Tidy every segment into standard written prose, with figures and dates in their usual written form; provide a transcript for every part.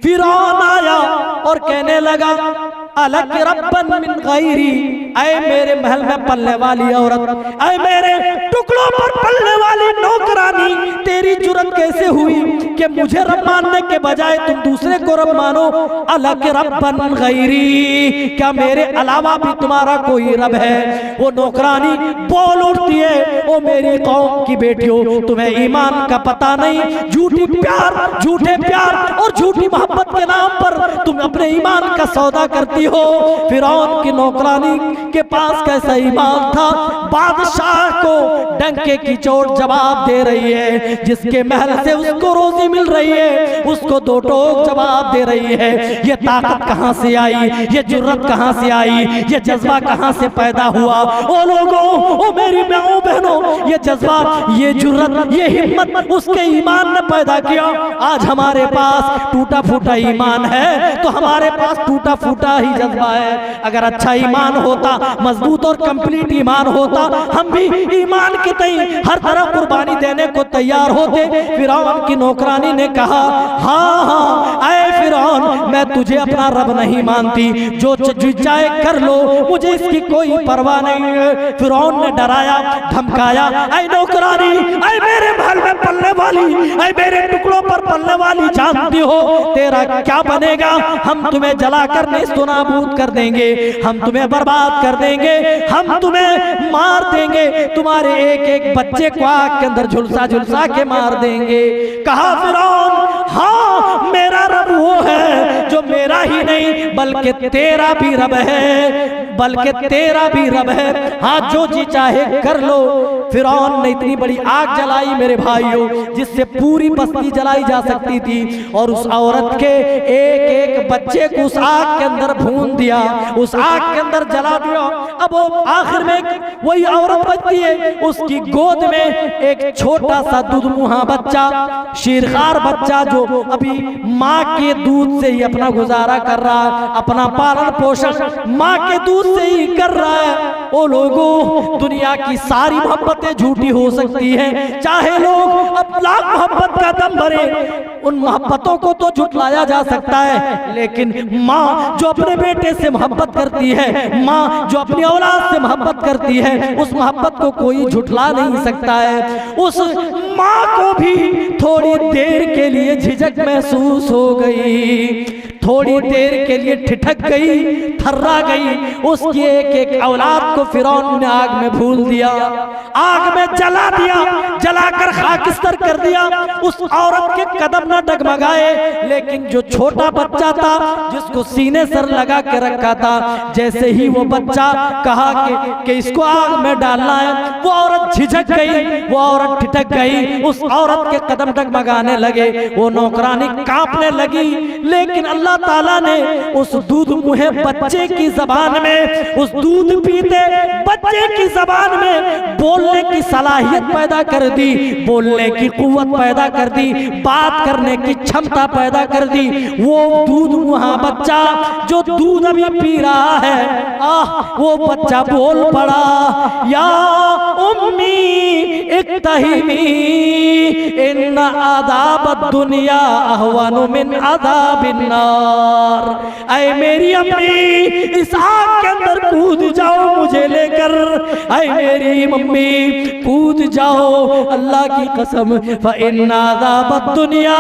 फिरौन आया और कहने लगा अलग रब्बन मिन गैरी, ऐ मेरे महल में पलने वाली औरत, ऐ मेरे टुकड़ों पर पलने वाली नौकरानी, तेरी जुर्रत कैसे हुई कि मुझे रब मानने के बजाय तुम दूसरे को रब मानो। अलग रब्बन मिन गैरी, क्या मेरे अलावा भी तुम्हारा कोई रब है? वो नौकरानी बोल उठती है, ओ मेरी कौम की बेटियों, तुम्हें ईमान का पता नहीं, झूठी प्यार, झूठे प्यार और झूठी मोहब्बत के नाम पर तुम अपने ईमान का सौदा करती हो। फिरौन की नौकरानी के पास कैसा ईमान था, बादशाह को डंके की चोट जवाब दे रही है, जिसके महल से उसको रोजी मिल रही है उसको दो टोक जवाब दे रही है। ये ताकत कहां से आई, ये जुर्रत कहां से आई, ये जज्बा कहां से पैदा हुआ? ओ लोगों, ओ मेरी माओ बहनों, ये जज्बा, ये जुर्रत, ये हिम्मत उसके ईमान ने पैदा किया। आज हमारे पास टूटा फूटा ईमान है तो हमारे पास टूटा फूटा ही जज्बा है। अगर अच्छा ईमान होता, मजबूत और कंप्लीट ईमान होता, हम भी ईमान के तई हर तरह कुर्बानी देने को तैयार होते। फिरौन की नौकरानी ने कहा, हाँ हाँ ऐ फिरौन, मैं तुझे अपना रब नहीं मानती, जो चाहे कर लो, मुझे इसकी कोई परवाह नहीं है। फिरौन ने डराया, धमकाया, ऐ नौकरानी, ऐ मेरे महल में पलने वाली, ऐ मेरे टुकड़ों पर पलने वाली, जानती हो तेरा क्या बनेगा? हम तुम्हें जलाकर नेस्तनाबूद कर देंगे, हम तुम्हें बर्बाद कर देंगे, हम तुम्हें मार देंगे, तुम्हारे एक एक बच्चे को आग के अंदर झुलसा झुलसा के मार देंगे। कहा फिरौन, हाँ मेरा रब वो है जो मेरा ही नहीं बल्कि तेरा भी रब है, बल्कि तेरा भी रब है, हाँ जो जी चाहे कर लो। फिरौन ने इतनी बड़ी आग जलाई मेरे भाइयों, जिससे पूरी बस्ती जलाई जा सकती थी, और उस औरत के एक एक बच्चे को उस आग के अंदर भून दिया, उस आग के अंदर जला दिया। अब वो आखिर में वही औरत बचती है, उसकी गोद में एक छोटा सा दूधमुहा बच्चा, शीरखार बच्चा, जो अभी माँ के दूध से ही अपना गुजारा कर रहा है, अपना पालन पोषण माँ के दूध से ही कर रहा है। ओ लोगों, दुनिया की सारी मोहब्बतें झूठी हो सकती हैं, चाहे लोग अब लाख मोहब्बत का दम भरे, उन मोहब्बतों को तो झुटलाया जा सकता है, लेकिन माँ जो अपने बेटे से मोहब्बत करती है, माँ जो अपनी औलाद से मोहब्बत करती है, उस मोहब्बत को कोई झुटला नहीं सकता है। उस माँ को भी थोड़ी देर के लिए झिझक महसूस हो गई, थोड़ी देर के लिए ठिठक गई, थर्रा गई। उसकी एक एक औलाद को फिरौन ने आग में भून दिया, आग में जला दिया, जलाकर खाकिस्तर कर दिया। उस औरत के कदम न डगमगाए, लेकिन जो छोटा बच्चा था जिसको सीने सर लगा के रखा था, जैसे ही वो बच्चा कहा कि इसको आग में डालना है, वो औरत झिझक गई, वो औरत ठिठक गई, उस औरत के कदम डगमगाने लगे, वो नौकरानी कांपने लगी। लेकिन अल्लाह ताला ने उस दूध मुहे बच्चे की जबान में, उस दूध पीते बच्चे की जबान में बोलने की सलाहियत पैदा कर दी, बोलने की कुव्वत पैदा कर दी, बात करने की क्षमता पैदा कर दी। वो दूध मुहा बच्चा जो दूध अभी पी रहा है, वो बच्चा बोल पड़ा, या उम्मी इक्तहिमी इन्ना अज़ाब दुनिया अहवनु मिन अज़ाबिन नार। ऐ मेरी अम्मी, इस आग के अंदर कूद जाओ मुझे लेकर, ऐ मेरी मम्मी कूद जाओ, अल्लाह की कसम, फ़इन्ना अज़ाब दुनिया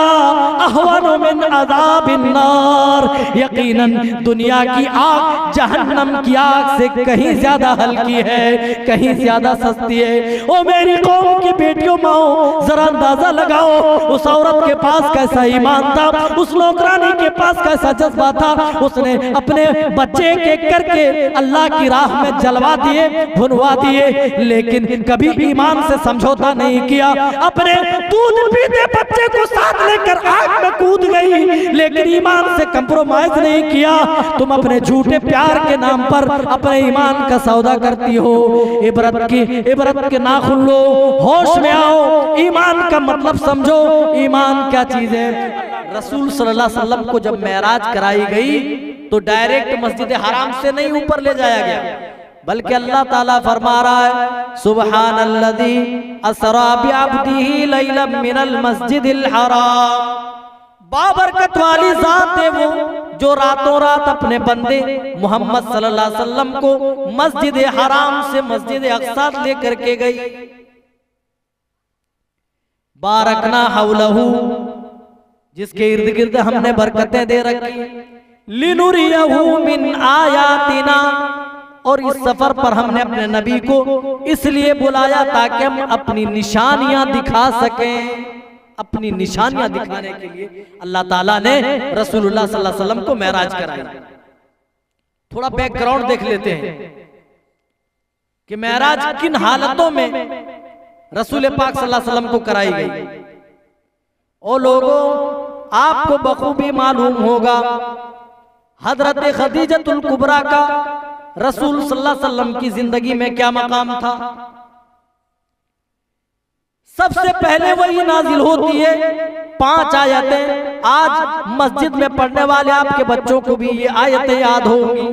अहवनु मिन अज़ाबिन नार। यकीनन दुनिया की आग जहन्नम की आग से कहीं ज्यादा हल्की है, कहीं ज्यादा सस्ती है। ओ मेरी कौम की बेटियों, माओ, जरा अंदाजा लगाओ उस औरत के पास कैसा ईमान था, उस नौकरानी के पास कैसा जज्बा था। उसने अपने बच्चे के करके अल्लाह की राह में जलवा दिए, भुनवा दिए, लेकिन कभी ईमान से समझौता नहीं किया। अपने दूध पीते बच्चे को साथ लेकर आग में कूद गई, लेकिन ईमान से कंप्रोमाइज नहीं किया। तुम अपने झूठे प्यार के नाम पर अपने ईमान का सौदा करती हो। इबरत के नाखुन लो, होश में आओ, ईमान का मतलब समझो, ईमान क्या चीज है। रसूल सल्लल्लाहु अलैहि वसल्लम को जब मेराज कराई गई तो डायरेक्ट मस्जिद हराम से नहीं ऊपर ले जाया गया, बल्कि अल्लाह ताला फरमा रहा है, सुब्हानल्लज़ी असरा बिअब्दिही लैलन मिनल मस्जिदिल हराम। बाबरकत वाली जात है वो जो रातों रात अपने बंदे मोहम्मद सल्लल्लाहु अलैहि वसल्लम को मस्जिद हराम से मस्जिद अक्सा लेकर के गई। बारकना हौलहू, जिसके इर्द गिर्द हमने बरकतें दे रखी, लिनुरियहू मिन आयातिना, और इस सफर पर हमने अपने नबी को इसलिए बुलाया ताकि हम अपनी निशानियां दिखा सकें। अपनी निशानियां दिखाने के लिए अल्लाह ताला ने रसूलुल्लाह सल्लल्लाहु अलैहि वसल्लम को मेराज कराया। थोड़ा बैकग्राउंड देख लेते हैं कि मेराज किन हालतों में रसूल पाक सल्लल्लाहु अलैहि वसल्लम को कराई गई। ओ लोगों, आपको बखूबी मालूम होगा हजरत खदीजतुल कुबरा का रसूल सल्लल्लाहु अलैहि वसल्लम की जिंदगी में क्या मकाम था। सबसे पहले वही नाजिल होती है 5 आयतें। आज मस्जिद में पढ़ने वाले आपके बच्चों को भी ये आयतें याद होंगी।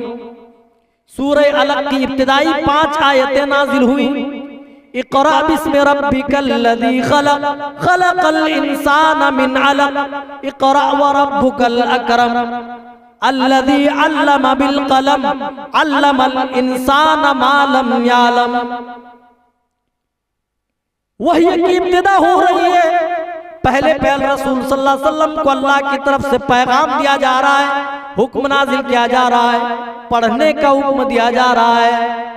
सूरह अलक की इब्तिदाई 5 आयतें नाजिल हुई। इक़रा बिस्मि रब्बिकल लज़ी खलक़, खलक़ल इंसाना मिन अलक़, इक़रा व रब्बुकल अकरम, अल्लज़ी अल्लम बिल क़लम, अल्लमल इंसाना मा लम यअलम। वही की इब्तिदा हो रही है। पहले रसूल सल्लल्लाहु अलैहि वसल्लम को अल्लाह की तरफ से पैगाम दिया जा रहा है, हुक्म नाजिल किया जा रहा है, पढ़ने का हुक्म दिया जा रहा है।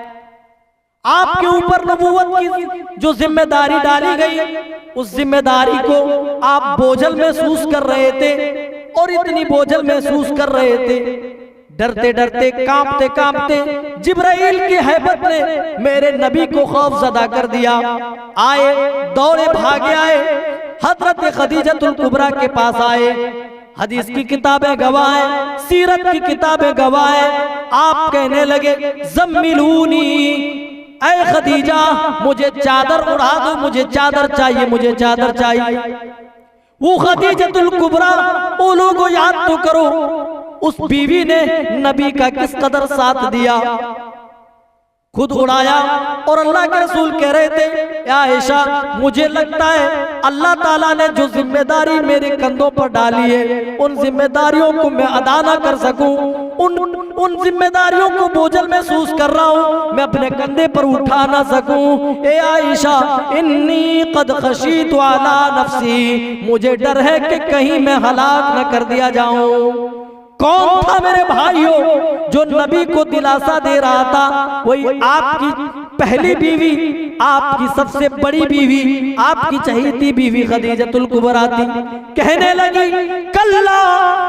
आपके ऊपर नबूवत की जो जिम्मेदारी डाली गई, उस जिम्मेदारी को आप बोझल महसूस कर रहे थे, और इतनी बोझल महसूस कर रहे थे, डरते डरते कांपते कांपते जिब्राइल की हैबत ने मेरे नबी को खौफजदा कर दिया। आए, दौड़े भागे आए, हजरत खदीजतुल कुबरा के पास आए। हदीस की किताबें गवाह हैं, सीरत की किताबें गवाह हैं। आप कहने लगे ज़म्मिलूनी, ऐ खदीजा मुझे चादर उड़ा दो, मुझे चादर चाहिए, मुझे चादर चाहिए। वो खदीजतुल कुबरा, वो लोगों याद तो करो, उस बीवी ने नबी का किस कदर साथ दिया, खुद उड़ाया। और अल्लाह के रसूल कह रहे थे, या आयशा मुझे लगता है अल्लाह ताला ने जो जिम्मेदारी मेरे कंधों पर डाली है, उन जिम्मेदारियों को मैं अदा ना कर सकूं, उन जिम्मेदारियों को बोझल महसूस कर रहा हूं, मैं अपने कंधे पर उठा ना सकूं। ए आयशा इन्नी कद खशीतु अला नफ्सी, मुझे डर है कि कहीं मैं हलाक न कर दिया जाऊं। कौन था मेरे भाइयों जो नबी को दिलासा दे रहा था? वही आपकी पहली बीवी, आपकी सबसे बड़ी बीवी, आपकी चहेती बीवी खदीजतुल कुबरा थी। कहने लगी कल्ला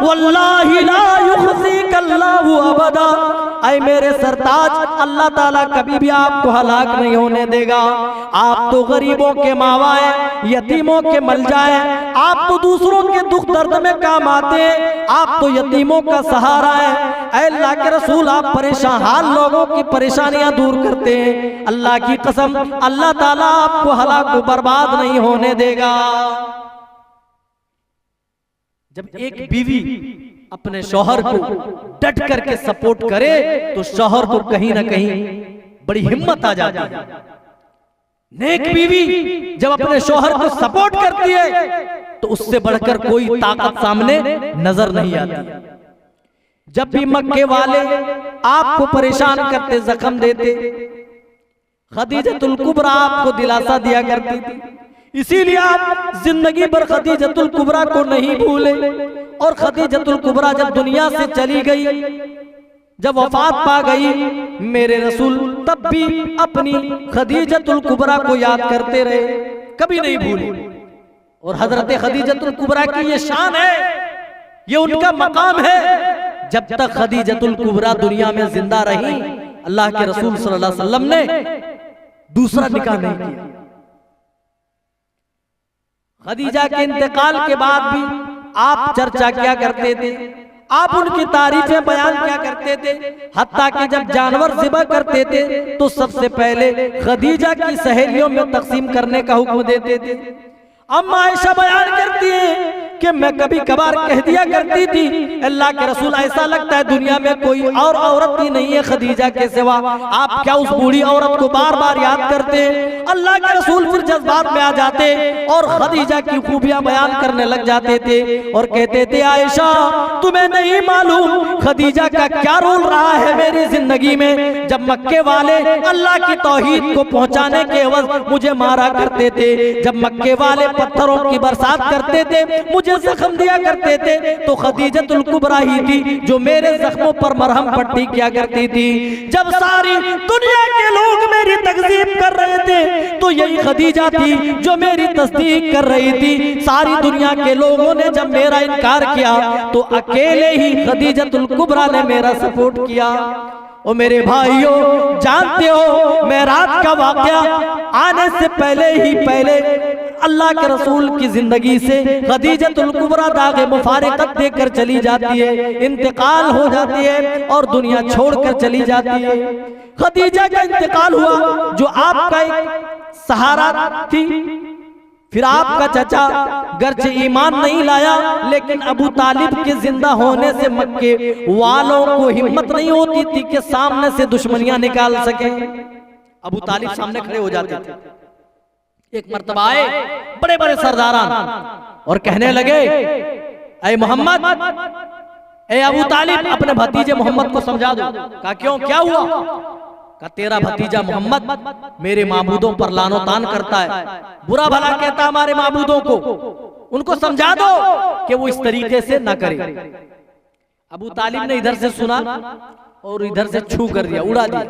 वल्लाहि ला युखज़िकल्लाहु अबदा, ऐ मेरे सरताज, अल्लाह ताला कभी भी आपको हलाक नहीं होने देगा। आप तो गरीबों के मावा है, यतीमों के मलजा है, आप तो दूसरों के दुख दर्द में काम आते हैं, आप तो यतीमों का सहारा है। ऐ अल्लाह के रसूल, आप परेशान हाल लोगों की परेशानियां दूर करते हैं। अल्लाह की कसम, अल्लाह ताला आपको हलाक बर्बाद नहीं होने देगा। जब एक बीवी अपने शौहर को डट करके सपोर्ट करे तो शौहर को कहीं ना कहीं बड़ी हिम्मत आ जाती है। नेक बीवी जब अपने शौहर को सपोर्ट करती है तो उससे बढ़कर कोई ताकत सामने नजर नहीं आती। जब भी मक्के वाले आपको परेशान करते, जख्म देते, खदीजतुल कुबरा आपको दिलासा दिया करती थी। इसीलिए आप जिंदगी भर खदीजतुल कुबरा को नहीं भूले। और खदीजतुल कुबरा जब दुनिया से चली गई, जब वफात पा गई, मेरे रसूल तब भी अपनी खदीजतुल कुबरा को याद करते रहे, कभी नहीं भूले। और हजरत खदीजतुल कुबरा की ये शान है, ये उनका मकाम है। जब तक खदीजतुल कुबरा दुनिया में जिंदा रही, अल्लाह के रसूल सल्लल्लाहु अलैहि वसल्लम ने दूसरा निकाह नहीं किया। खदीजा के इंतकाल के बाद भी आप चर्चा क्या करते थे, आप उनकी तारीफें बयान क्या करते थे। हत्ता कि जब जानवर ज़िबह करते थे तो सबसे पहले खदीजा की सहेलियों में तकसीम करने का हुक्म देते थे। अम्मा आयशा बयान करती है कि मैं कभी कभार कह दिया करती थी, अल्लाह के रसूल ऐसा लगता है दुनिया में कोई और औरत ही नहीं है खदीजा के सिवा, आप क्या उस बूढ़ी औरत को बार बार याद करते। अल्लाह के रसूल फिर जज्बात में आ जाते और खदीजा की खूबियां बयान करने लग जाते थे और कहते थे, आयशा तुम्हें नहीं मालूम खदीजा का क्या रोल रहा है मेरी जिंदगी में। जब मक्के वाले अल्लाह की तौहीद को पहुंचाने के एवज मुझे मारा करते थे, जब मक्के वाले पत्थरों की बरसात करते थे, मुझे जख्म दिया करते थे, तो खदीजतुल कुबरा ही थी जो मेरे जख्मों पर मरहम पट्टी किया करती थी। जब सारी दुनिया के लोग मेरी तकजीब कर रहे थे तो यही खदीजा थी जो मेरी तस्दीक कर रही थी। सारी दुनिया के लोगों ने जब मेरा इनकार किया तो अकेले ही खदीजतुल कुबरा ने मेरा सपोर्ट किया। ओ मेरे भाइयों, जानते हो मैं रात का वाकया आने से पहले अल्लाह के रसूल की जिंदगी से खदीजतुल कुबरा दागे मुफारिकत देकर चली जाती है, इंतकाल हो जाती है और दुनिया छोड़कर चली जाती है। खदीजा का इंतकाल हुआ जो आपका एक सहारा थी। फिर आपका चचा गर्चे ईमान नहीं लाया, लेकिन अबू तालिब के जिंदा होने से मक्के वालों को हिम्मत नहीं होती थी कि सामने से दुश्मनियां निकाल सके। अबू तालिब सामने खड़े हो जाते थे। एक मर्तबा आए बड़े बड़े सरदारान और कहने लगे, ऐ मोहम्मद, ऐ अबू तालिब, अपने भतीजे मोहम्मद को समझा दो। कहा क्यों, क्या हुआ? कहा तेरा भतीजा मोहम्मद मेरे माबूदों पर लानो तान करता है, बुरा भला कहता हमारे माबूदों को, उनको समझा दो कि वो इस तरीके से ना करे। अबू तालिब ने इधर से सुना और इधर से छू कर दिया, उड़ा दिया,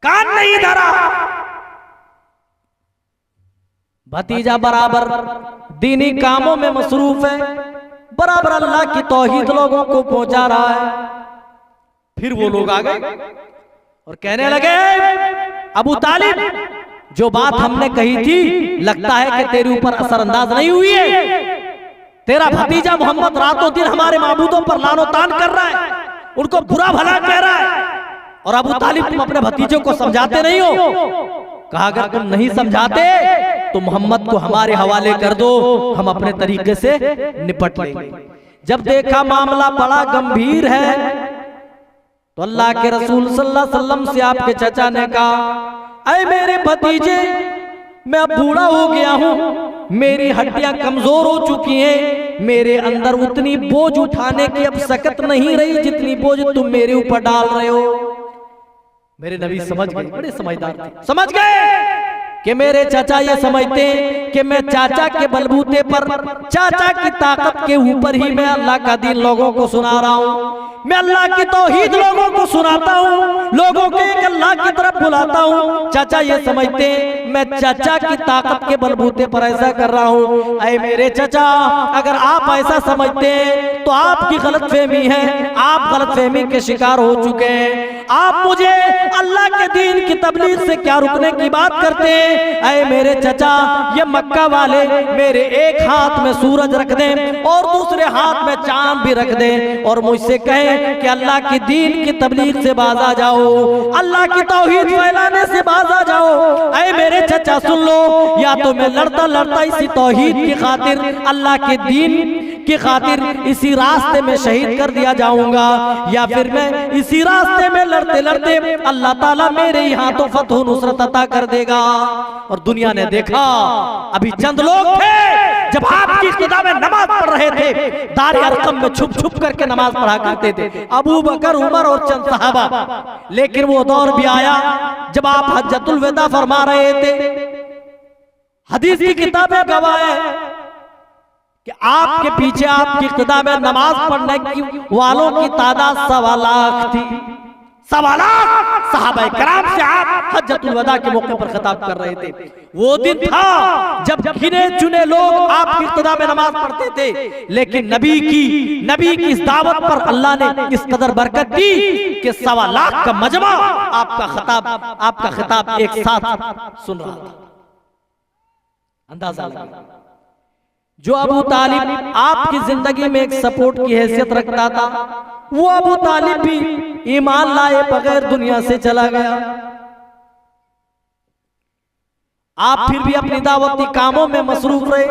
कान नहीं धरा। भतीजा बराबर दीनी कामों में मसरूफ है, बराबर अल्लाह की तौहीद लोगों को पहुंचा रहा है। फिर वो लोग आ गए और कहने लगे, अबू तालिब, जो बात हमने कही थी लगता है कि तेरे ऊपर असरअंदाज नहीं हुई है। तेरा भतीजा मोहम्मद रातों दिन हमारे माबूदों पर लानो तान कर रहा है, उनको बुरा भला कह रहा है, और अबू तालिब तुम अपने भतीजे को समझाते नहीं हो। कहा अगर तुम नहीं समझाते तो मोहम्मद को हमारे हवाले कर दो, हम अपने तरीके से निपट लेंगे। जब देखा मामला बड़ा गंभीर है तो अल्लाह के रसूल सल्लल्लाहु अलैहि वसल्लम से आपके चचा ने कहा, ऐ मेरे भतीजे, मैं अब बूढ़ा हो गया हूँ, मेरी हड्डियां कमजोर हो चुकी हैं, मेरे अंदर उतनी बोझ उठाने की अब सकत नहीं रही जितनी बोझ तुम मेरे ऊपर डाल रहे हो। मेरे नबी समझ गए, बड़े समझदार थे, समझ गए कि मेरे चाचा ये समझते हैं कि मैं चाचा के बलबूते पर, चाचा की ताकत के ऊपर ही मैं अल्लाह का दीन लोगों को सुना रहा हूँ, मैं अल्लाह की तौहीद लोगों को सुनाता हूँ, लोगों को एक अल्लाह की तरफ बुलाता हूँ। चाचा ये समझते हैं मैं चाचा की ताकत के बलबूते पर ऐसा कर रहा हूँ। ऐ मेरे चाचा, अगर आप ऐसा समझते हैं तो आपकी गलतफहमी है, आप गलतफहमी के शिकार हो चुके हैं। आप मुझे अल्लाह के दीन की तबलीग से क्या रुकने की बात करते हैं? ऐ मेरे चचा, ये मक्का वाले मेरे एक हाथ में सूरज रख दें और दूसरे हाथ में चांद भी रख दें और मुझसे कहें कि अल्लाह की दीन की तबलीग से बाज आ जाओ, अल्लाह की तौहीद फैलाने से बाज आ जाओ। ऐ मेरे चचा सुन लो, या तो मैं लड़ता लड़ता इसी तौहीद की खातिर, अल्लाह के दीन की खातिर इसी रास्ते में शहीद कर दिया जाऊंगा, या फिर मैं इसी रास्ते में लड़ते लड़ते अल्लाह ताला मेरे ही हाथों फतह नुसरत अता कर देगा। और दुनिया ने देखा, अभी चंद लोग थे जब आपकी इक़्तिदा में नमाज पढ़ रहे थे, दारे अरकम में छुप छुप करके नमाज पढ़ा करते थे, अबू बकर, उमर और चंद सहाबा। लेकिन वो दौर भी आया जब आप हज्जतुल विदा फरमा रहे थे। हदीस की किताबें गवाह है कि आपके पीछे आपकी इक़्तिदा में नमाज पढ़ने की वालों की तादाद 1.25 लाख थी। 1.25 लाख सहाबा किराम से आप हज्जतुल वदा के मौके पर खिताब कर रहे थे। वो दिन था जब गिने चुने लोग आपकी इक़्तिदा में नमाज पढ़ते थे, लेकिन नबी की इस दावत पर अल्लाह ने इस कदर बरकत दी कि 1.25 लाख का मजमा आपका खिताब एक साथ सुन रहा था। अंदाजा लगा। जो अबू तालिब आपकी जिंदगी में एक सपोर्ट की हैसियत रखता था, वो अबू तालिब भी ईमान लाए बगैर दुनिया से चला गया। आप फिर भी अपनी दावती कामों में मसरूफ रहे,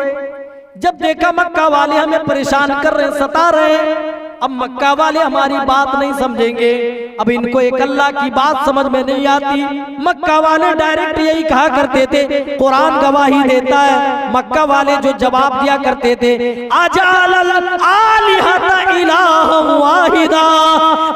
जब देखा मक्का वाले हमें परेशान कर रहे हैं, सता रहे हैं, अब मक्का वाले हमारी बात नहीं समझेंगे, अब इनको एक अल्लाह की बात समझ में नहीं आती। मक्का वाले डायरेक्ट यही कहा करते थे, कुरान गवाही देता है, मक्का वाले जो जवाब दिया करते थे, अजालल आलिहता इलाहम वाहिदा,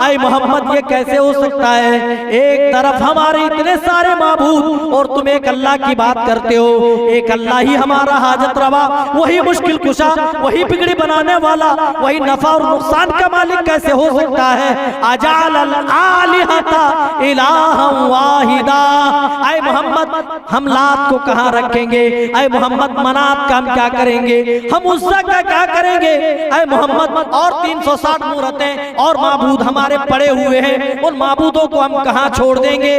ऐ मोहम्मद ये कैसे हो सकता है, एक तरफ हमारे इतने सारे माबूद और तुम एक अल्लाह की बात करते हो, एक अल्लाह ही हमारा हाजत रवा, वही मुश्किल कुशा, वही बिगड़ी बनाने वाला, वही नफा और नुकसान का मालिक कैसे हो सकता है। अजालल आलिहता इलाहम वाहिदा, ऐ मोहम्मद हम लात को कहां रखेंगे, ऐ मोहम्मद मनात का हम क्या करेंगे, हम उस्सा का क्या करेंगे, ऐ मोहम्मद और 360 मूरतें और माबूद हमारे पड़े हुए हैं, उन माबूदों को हम कहां छोड़ देंगे,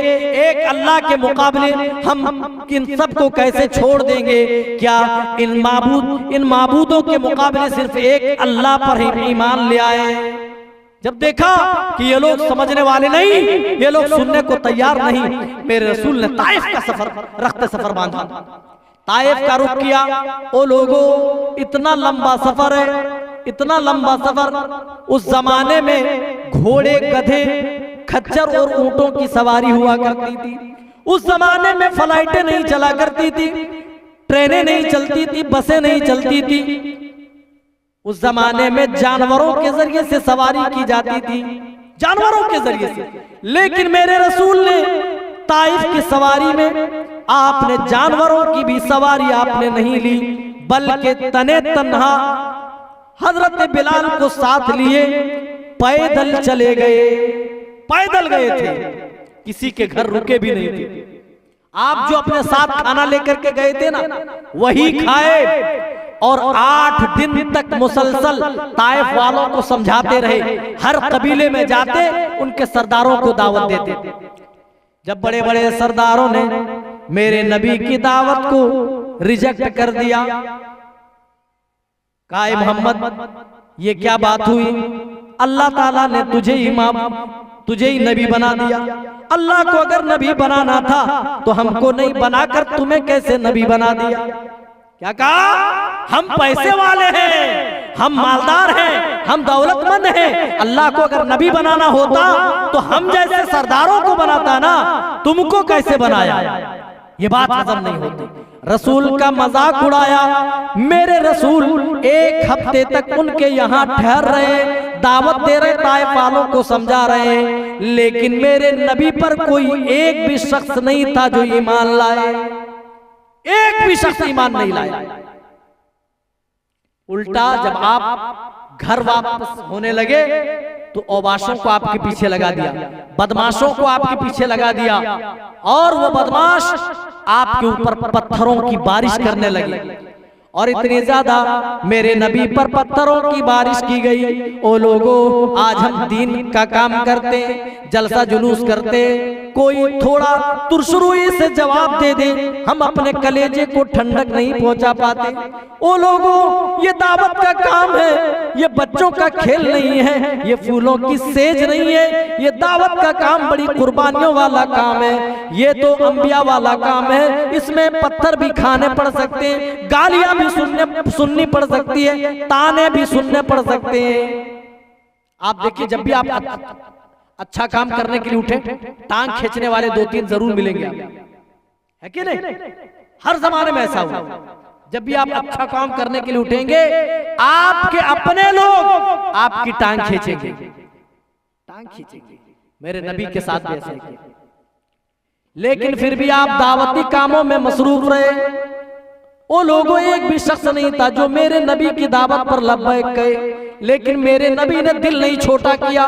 एक अल्लाह के मुकाबले हम इन सबको कैसे छोड़ देंगे। क्या इन माबूदों के मुकाबले सिर्फ एक अल्लाह पर ही ईमान ले आए। जब देखा कि ये लोग समझने वाले नहीं, ये लोग सुनने को तैयार नहीं, मेरे रसूल ने ताइफ का सफर, रख्त सफर बांधा, ताइफ का रुख किया। ओ लोगों, इतना लंबा सफर है, इतना लंबा सफर, उस जमाने में घोड़े, गधे, खच्चर और ऊंटों की सवारी हुआ करती थी। उस जमाने में फ्लाइटें नहीं चला करती थी, ट्रेनें नहीं चलती थी, बसें नहीं चलती थी। उस जमाने में जानवरों के जरिए से सवारी की जाती थी, जानवरों के जरिए से। लेकिन मेरे रसूल ने ताइफ की सवारी में आपने जानवरों की भी सवारी आपने नहीं ली, बल्कि तने तन्हा हजरत बिलाल को साथ लिए पैदल चले गए, पैदल गए थे, किसी के घर रुके भी नहीं थे। आप जो अपने साथ खाना लेकर के गए थे ना, वही खाए और 8 दिन तक मुसलसल ताइफ वालों को समझाते रहे, हर कबीले में जाते उनके सरदारों को दावत देते। जब बड़े बड़े सरदारों ने मेरे नबी की दावत को रिजेक्ट कर दिया, कहा मोहम्मद ये क्या बात हुई, अल्लाह ताला ने तुझे ही नबी बना दिया, अल्लाह को अगर नबी बनाना था तो हमको नहीं बनाकर तुम्हें कैसे नबी बना दिया। क्या कहा, हम पैसे वाले हैं, हम मालदार हैं, हम दौलतमंद हैं, अल्लाह को अगर नबी बनाना होता तो हम जैसे सरदारों को बनाता ना, तुमको कैसे बनाया। ये बात हजम नहीं होती। रसूल का मजाक उड़ाया। मेरे रसूल 1 हफ्ते तक उनके यहाँ ठहर रहे, दावत दे रहे, ताइफ वालों को समझा रहे, लेकिन मेरे नबी पर कोई एक भी शख्स नहीं था जो ईमान लाए, एक भी शख्स ईमान नहीं लाया। उल्टा जब आप घर वापस होने लगे तो औबाशों को आपके पीछे लगा दिया, बदमाशों को आपके पीछे लगा दिया, और वो बदमाश आपके ऊपर पत्थरों की बारिश करने लगे। और इतनी ज्यादा मेरे नबी पर पत्थरों की बारिश की गई। ओ लोगों, आज हम दीन का काम करते, जलसा जुलूस करते, कोई थोड़ा तुरसुरुई से जवाब दे दे, हम अपने कलेजे को ठंडक नहीं पहुंचा पाते। ओ लोगों, ये दावत का काम है, ये बच्चों का खेल नहीं है, ये फूलों की सेज नहीं है, ये दावत का काम बड़ी कुर्बानियों वाला काम है, ये तो अंबिया वाला काम है। इसमें पत्थर भी खाने पड़ सकते हैं, गालियां भी सुननी पड़ सकती है, ताने भी सुनने पड़ सकते हैं। आप देखिए, जब भी आप अच्छा काम करने के लिए उठे, टांग खींचने वाले 2-3 जरूर मिलेंगे, है कि नहीं? हर जमाने में ऐसा हुआ। जब भी आप अच्छा काम करने के लिए उठेंगे, आपके अपने लोग आपकी टांग खींचेंगे, टांग खींचेंगे। मेरे नबी के साथ भी ऐसा किया, लेकिन फिर भी आप दावती कामों में मसरूफ रहे। वो लोगों, एक भी शख्स नहीं था जो मेरे नबी की दावत पर लब्बैक कहे, लेकिन मेरे नबी ने दिल नहीं छोटा किया।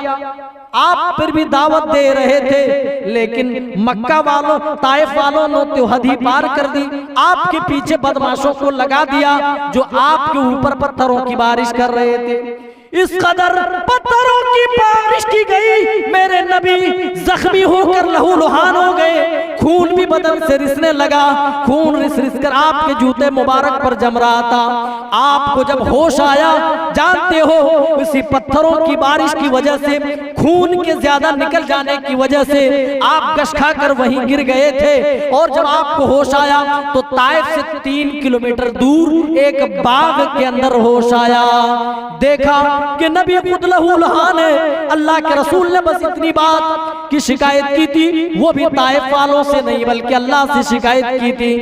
आप फिर भी दावत दे रहे थे, लेकिन मक्का वालों, ताइफ वालों ने तो हद ही पार कर दी। आपके पीछे बदमाशों को लगा दिया जो आपके ऊपर पत्थरों की बारिश कर रहे थे। इस कदर पत्थरों की बारिश की गई, मेरे नबी जख्मी होकर लहूलुहान हो गए, खून भी बदन से रिसने लगा, खून रिस रिस कर आपके जूते मुबारक पर जम रहा था। आपको जब होश आया, जानते हो इसी पत्थरों की बारिश की वजह से, खून के ज्यादा निकल जाने की वजह से आप गश खाकर वहीं गिर गए थे। और जब आपको होश आया तो ताइफ से 3 किलोमीटर दूर एक बाग के अंदर होश आया, देखा कि नबी खुद लहूलुहान है। अल्लाह के रसूल ने बस इतनी बात की शिकायत की थी, वो भी ताइफ वालों से नहीं बल्कि अल्लाह से शिकायत की थी।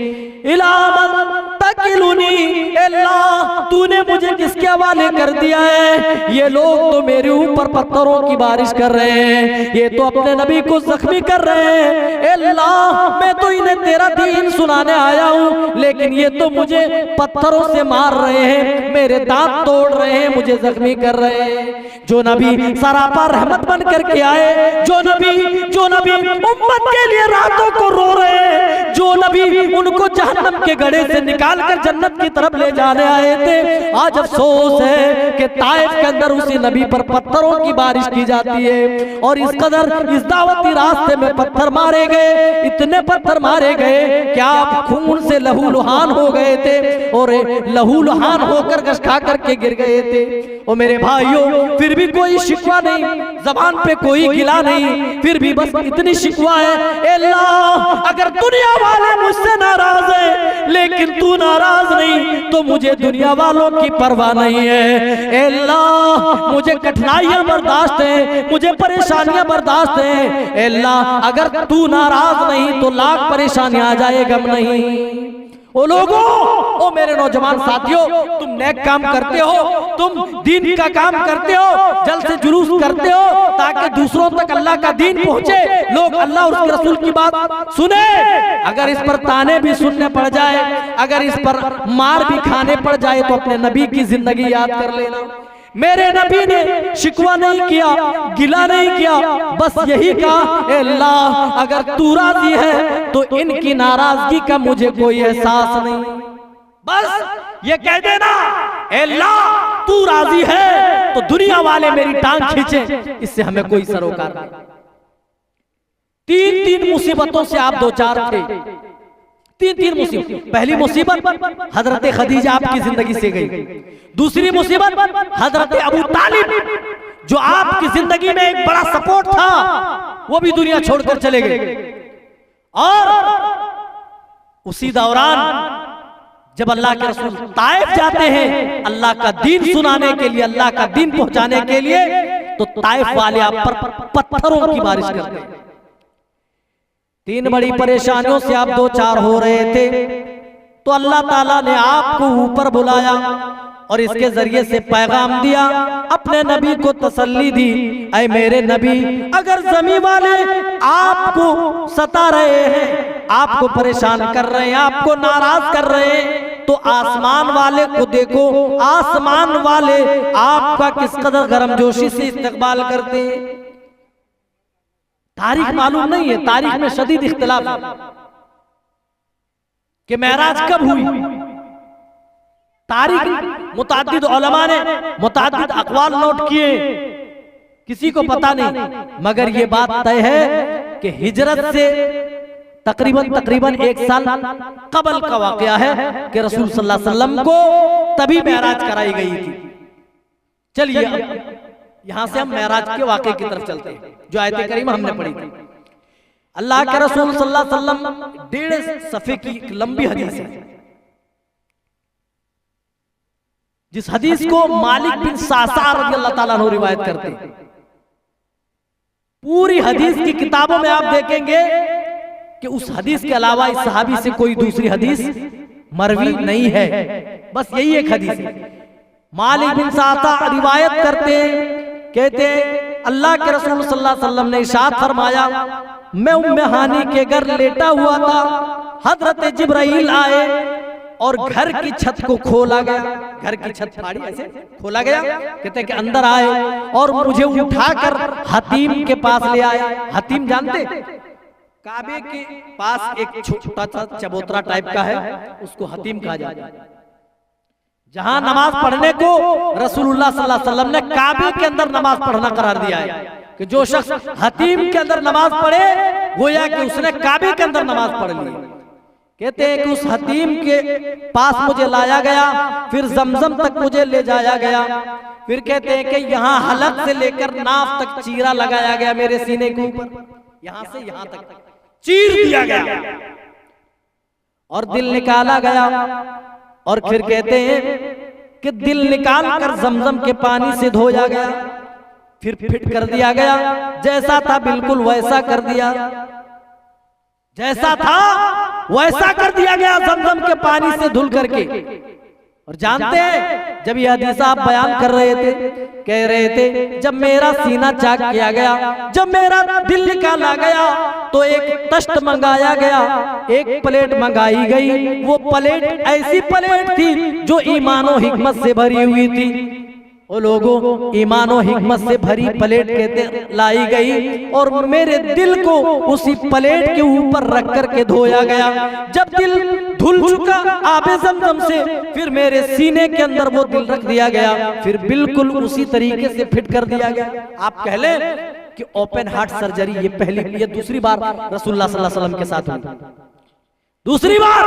इलामन तकिलुनी, अल्लाह तूने मुझे किसके हवाले कर दिया है? ये लोग तो मेरे ऊपर पत्थरों की बारिश कर रहे हैं, ये तो अपने नबी को जख्मी कर रहे हैं। अल्लाह मैं तो इन्हें तेरा दीन सुनाने आया हूँ, लेकिन ये तो मुझे पत्थरों से मार रहे हैं, मेरे दांत तोड़ रहे हैं, मुझे जख्मी कर रहे हैं। जो नबी सरापा रहमत बन करके आए, जो नबी उम्मत के लिए रातों को रो रहे हैं, जो नबी उनको जहन्नम के गड्ढे से निकाल कर जन्नत की तरफ ले जाने आए थे, आज अफसोस है कि ताइफ के अंदर उसी नबी पर पत्थरों की बारिश की जाती है। और इस कदर इस दावती रास्ते में पत्थर मारे गए, इतने पत्थर मारे गए कि आप खून से लहूलुहान हो गए थे और लहूलुहान होकर गश खा करके गिर गए थे। और मेरे भाइयों, फिर भी कोई शिकवा नहीं, जबान पे कोई गिला नहीं, फिर भी बस इतनी शिकवा है, अल्लाह अगर दुनिया वाले मुझसे नाराज है लेकिन तू नाराज नहीं तो मुझे दुनिया वालों की परवाह नहीं है। अल्लाह मुझे कठिनाइयां बर्दाश्त है, मुझे परेशानियां बर्दाश्त है, अल्लाह अगर तू नाराज नहीं तो लाख परेशानियां आ जाए, गम नहीं। ओ लोगों, ओ मेरे नौजवान साथियों, तुम नेक काम करते हो, तुम दीन का काम करते हो, जल्द से जुलूस करते हो ताकि दूसरों तक अल्लाह का दीन पहुंचे, लोग अल्लाह और उसके रसूल की बात सुने। अगर इस पर ताने भी सुनने पड़ जाए, अगर इस पर मार भी खाने पड़ जाए तो अपने नबी की जिंदगी याद कर लेना। मेरे नबी ने शिकवा नहीं किया, गिला नहीं किया, बस यही कहा, अल्लाह अगर तू राजी है तो इनकी नाराजगी का मुझे कोई एहसास नहीं। बस ये कह देना, अल्लाह तू राजी है तो दुनिया वाले मेरी टांग खींचे, इससे हमें कोई सरोकार नहीं। 3 मुसीबतों से आप दो चार थे, 3 मुसीबत। पहली मुसीबत हजरत खदीजा आपकी जिंदगी से गई, दूसरी मुसीबत हजरत अबू तालिब जो आपकी जिंदगी में एक बड़ा सपोर्ट था, वो भी दुनिया छोड़कर चले गए। और उसी दौरान जब अल्लाह के रसूल ताइफ जाते हैं अल्लाह का दीन सुनाने के लिए, अल्लाह का दीन पहुंचाने के लिए, तो ताइफ वाले आप पर पत्थरों की बारिश करते हैं। 3 बड़ी परेशानियों से आप दो चार हो रहे थे, तो अल्लाह ताला ने आपको ऊपर बुलाया और इसके जरिए से पैगाम दिया, अपने नबी को तसल्ली दी, ऐ मेरे नबी अगर जमीन वाले आपको सता रहे हैं, आपको परेशान कर रहे हैं, आपको नाराज कर रहे हैं, तो आसमान वाले को देखो, आसमान वाले आपका किस कदर गर्मजोशी से इस्तकबाल करते हैं। तारीख मालूम नहीं है, तारीख में शदीद इख्तिलाफ है कि मेराज कब हुई। तारीख मुताद्दिद उलमा ने मुताद्दिद अक़वाल नोट किए, किसी को पता नहीं, मगर ये बात तय है कि हिजरत से तकरीबन 1 साल कबल का वाक़या है कि रसूल सल्लल्लाहु अलैहि वसल्लम को तभी मेराज कराई गई थी। चलिए यहां से हम मेराज के वाक़े की तरफ चलते हैं जो आयत करीम हमने पढ़ी थी। अल्लाह के रसूल सल्लल्लाहु अलैहि वसल्लम 1.5 सफ़े की एक लंबी हदीस है, जिस हदीस को मालिक बिन सासार रज़ियल्लाहु ताला अन्हु रिवायत करते हैं। पूरी हदीस की किताबों में आप देखेंगे कि उस हदीस के अलावा इस सहाबी से कोई दूसरी हदीस मरवी नहीं है, बस यही एक हदीस है। मालिक बिन सासार रिवायत करते हैं, कहते अल्लाह के रसूल सल्लल्लाहु अलैहि वसल्लम ने इरशाद फरमाया, मैं उम्मे हानी के घर लेटा हुआ था, हजरत जिब्राइल आए और घर की छत को खोला गया, घर की छत फाड़ी ऐसे खोला गया, कहते कि अंदर आए और मुझे उठाकर हतीम के पास ले आए। हतीम जानते, काबे के पास एक छोटा सा चबूतरा टाइप का है, उसको हतीम कहा जाता है। जहां नमाज पढ़ने को रसूलुल्लाह सल्लल्लाहु अलैहि वसल्लम ने काबे के अंदर नमाज पढ़ना करार दिया है कि जो शख्स हतीम के अंदर नमाज पढ़े गोया कि उसने काबे के अंदर नमाज पढ़ ली। कहते हैं कि उस हतीम के पास मुझे लाया गया, फिर जमजम तक मुझे ले जाया गया, फिर कहते हैं कि यहाँ हलक से लेकर नाफ तक चीरा लगाया गया मेरे सीने के ऊपर, यहाँ से यहाँ तक चीर दिया गया और दिल निकाला गया। और फिर कहते हैं कि दिल निकाल कर जमजम के पानी से धोया गया, फिर फिट कर दिया गया, जैसा था बिल्कुल वैसा कर दिया, जैसा था वैसा कर दिया गया जमजम के पानी से धुल करके। और जानते हैं जब यह हदीस आप बयान कर रहे थे, कह रहे थे जब मेरा सीना चाक किया गया, जब मेरा दिल निकाला गया तो एक तश्त मंगाया गया, एक प्लेट मंगाई गई। वो प्लेट ऐसी प्लेट थी जो ईमान और हिकमत से भरी हुई थी। वो लोगों ईमान और हिकमत से भरी प्लेट कहते लाई गई और मेरे दिल को उसी प्लेट के ऊपर रख करके धोया गया। जब दिल धुल चुका आबे ज़मज़म से, फिर मेरे सीने के अंदर वो दिल रख दिया गया, फिर बिल्कुल उसी तरीके से फिट कर दिया गया। आप कह लें कि ओपन हार्ट सर्जरी ये दूसरी बार रसूलुल्लाह सल्लल्लाहु अलैहि वसल्लम के साथ हुई। दूसरी बार,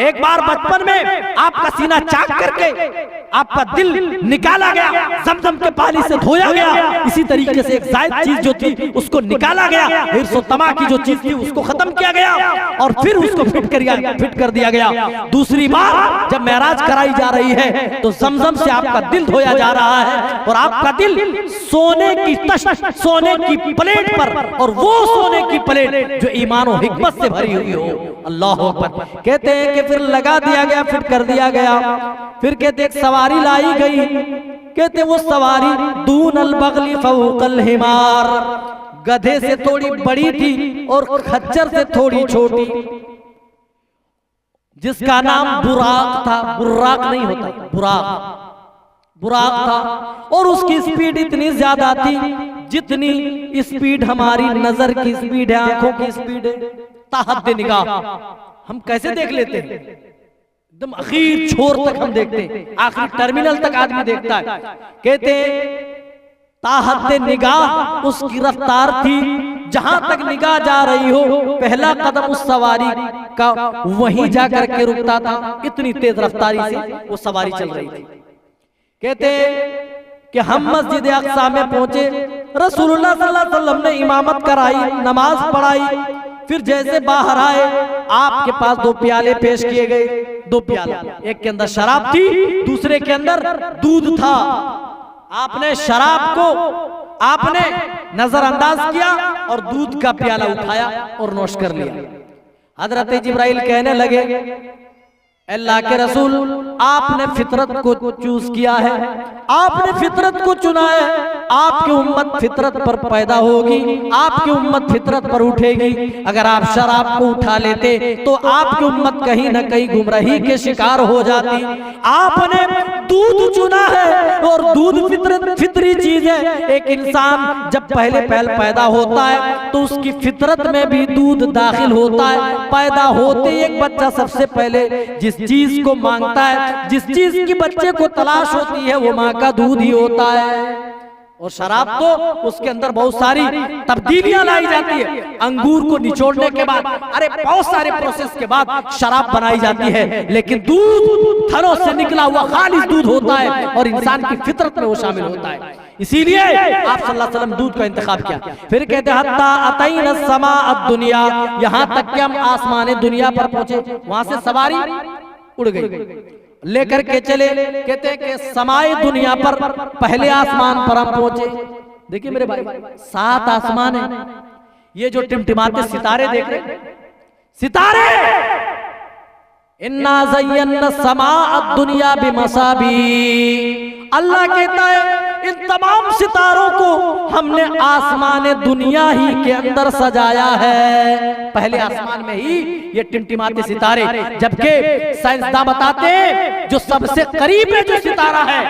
एक बार बचपन में आपका सीना चाक करके आपका दिल निकाला गया, जमजम के पानी से धोया गया, इसी तरीके से एक जायद चीज जो थी उसको निकाला गया, हिर्स और तमा की जो चीज थी उसको खत्म किया गया और फिर उसको फिट कर दिया गया। दूसरी बार जब मेराज कराई जा रही है तो जमजम से आपका दिल धोया जा रहा है और आपका दिल सोने की तश्त, सोने की प्लेट पर, और वो सोने की प्लेट जो ईमान और हिकमत से भरी हुई हो। अल्लाह अकबर। कहते हैं कि फिर लगा दिया गया, फिट कर दिया गया। फिर कहते एक सवारी लाई गई, कहते वो सवारी दून अल बगली फौकल हिमार, गधे से थोड़ी बड़ी थी और खच्चर से थोड़ी छोटी, जिसका नाम बुराक था। बुर्राक नहीं होता, बुराक था। और उसकी स्पीड इतनी ज्यादा थी जितनी स्पीड हमारी नजर की स्पीड है, आंखों की स्पीड है। ताहद निगाह हम कैसे देख लेते हैं, एकदम आखिर छोर तक हम देखते हैं, आखिर टर्मिनल तक आदमी देखता है। कहते ताहद निगाह उसकी रफ्तार थी, जहां तक निगाह जा रही हो पहला कदम उस सवारी का वहीं जाकर के रुकता था। इतनी तेज रफ्तारी से वो सवारी चल रही थी। कहते कि हम मस्जिद अक्सा में पहुंचे, रसूलुल्लाह सल्लल्लाहु अलैहि वसल्लम ने इमामत कराई, नमाज पढ़ाई। फिर जैसे बाहर आए आपके पास दो प्याले पेश किए गए, दो प्याला, एक के अंदर शराब थी, दूसरे के अंदर दूध था। आपने शराब को आपने नजरअंदाज किया और दूध का प्याला उठाया और नोश कर लिया। हजरत जिब्राइल कहने लगे अल्लाह के रसूल आपने फितरत को चूज किया है, आपने फितरत को चुना है, आपकी उम्मत फितरत पर पैदा होगी, आपकी उम्मत फितरत पर उठेगी। अगर आप शराब को उठा लेते तो आपकी उम्मत कहीं न कहीं गुमराही के शिकार हो जाती। आपने दूध चुना है और दूध फितरी चीज है। एक इंसान जब पहले पैदा होता है तो उसकी फितरत में भी दूध दाखिल होता है। पैदा होते ही एक बच्चा सबसे पहले जिस चीज को मांगता है, जिस चीज की बच्चे को तलाश होती है, वो माँ का दूध ही होता है। और शराब तो उसके अंदर बहुत सारी तब्दीलियां लाई जाती है। अंगूर को निचोड़ने के बाद, अरे बहुत सारे प्रोसेस के बाद शराब बनाई जाती है, लेकिन दूध थनों से निकला हुआ खालिस दूध होता है और इंसान की फितरत में वो शामिल होता है। इसीलिए आप सल्लल्लाहु अलैहि वसल्लम दूध का इंतखाब किया। फिर कहते हैं हत्ता अतैना समा अद-दुनिया, यहां तक कि हम आसमान दुनिया पर पहुंचे। वहां से सवारी उड़ गई, लेकर के चले। कहते हैं कि समाए दुनिया पर पहले आसमान पर हम पहुंचे। देखिए मेरे भाई, 7 आसमान है। ये जो टिमटिमाते सितारे देख रहे, सितारे, इन्ना ज़य्यना समाअ दुनिया बिमसाबी। अल्लाह कहता है इन तमाम सितारों को हमने आसमान दुनिया ही के अंदर सजाया है। पहले आसमान में ही ये टिमटिमाते सितारे, जबकि साइंसदान बताते हैं जो सबसे करीब है जो सितारा है,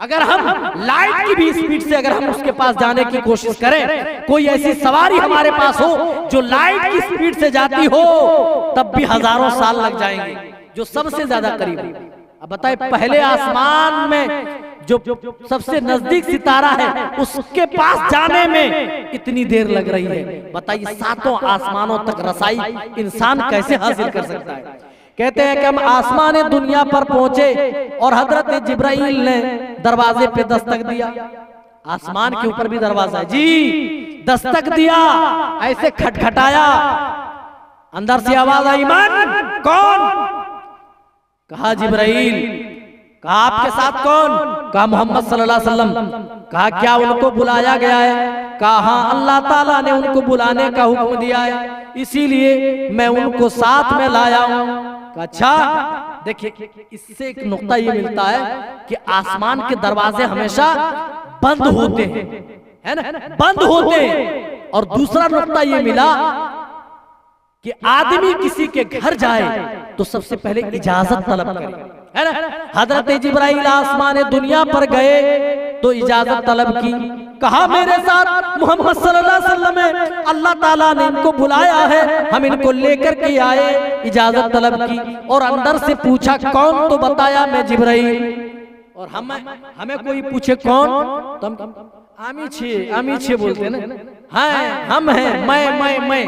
अगर हम लाइट की भी स्पीड से अगर हम उसके पास जाने की कोशिश करें, कोई ऐसी सवारी हमारे पास हो जो लाइट की स्पीड से जाती हो, तब भी हजारों साल लग जाएंगे। जो सबसे ज्यादा करीब है अब बताए पहले आसमान में जो सबसे नजदीक सितारा है उसके पास जाने में इतनी देर लग रही है। बताइए सातों आसमानों तक रसाई इंसान कैसे हासिल कर सकता है। कहते हैं कि हम आसमान दुनिया पर पहुंचे और हजरत जिब्राइल ने दरवाजे पे दस्तक दिया। आसमान के ऊपर भी दरवाजा है जी, दस्तक दिया, ऐसे खटखटाया, अंदर से आवाज आई, मन कौन? कहा जिब्राइल। कहा आपके साथ कौन? कहा मोहम्मद सल्लल्लाहु अलैहि वसल्लम। कहा क्या उनको बुलाया गया है? कहा हाँ, अल्लाह ताला ने उनको बुलाने का हुक्म दिया है, इसीलिए मैं उनको साथ में लाया हूँ। अच्छा देखिए, इससे एक नुक्ता ये मिलता है कि आसमान के दरवाजे हमेशा बंद होते हैं, है ना, बंद होते हैं। और दूसरा नुक्ता ये मिला कि आदमी किसी के घर जाए तो सबसे पहले इजाजत तलब करे, है ना। हजरत जिब्राइल आसमान दुनिया पर गए तो इजाजत तलब की। कहा मेरे साथ मोहम्मद सल्लल्लाहु अलैहि वसल्लम है, अल्लाह ताला ने इनको बुलाया है, हम इनको लेकर के आए। इजाजत तलब की और अंदर से पूछा कौन? तो बताया मैं जिब्राइल। और हमें कोई पूछे कौन तो हम आमी छे बोलते ना, हाँ हम हैं, मैं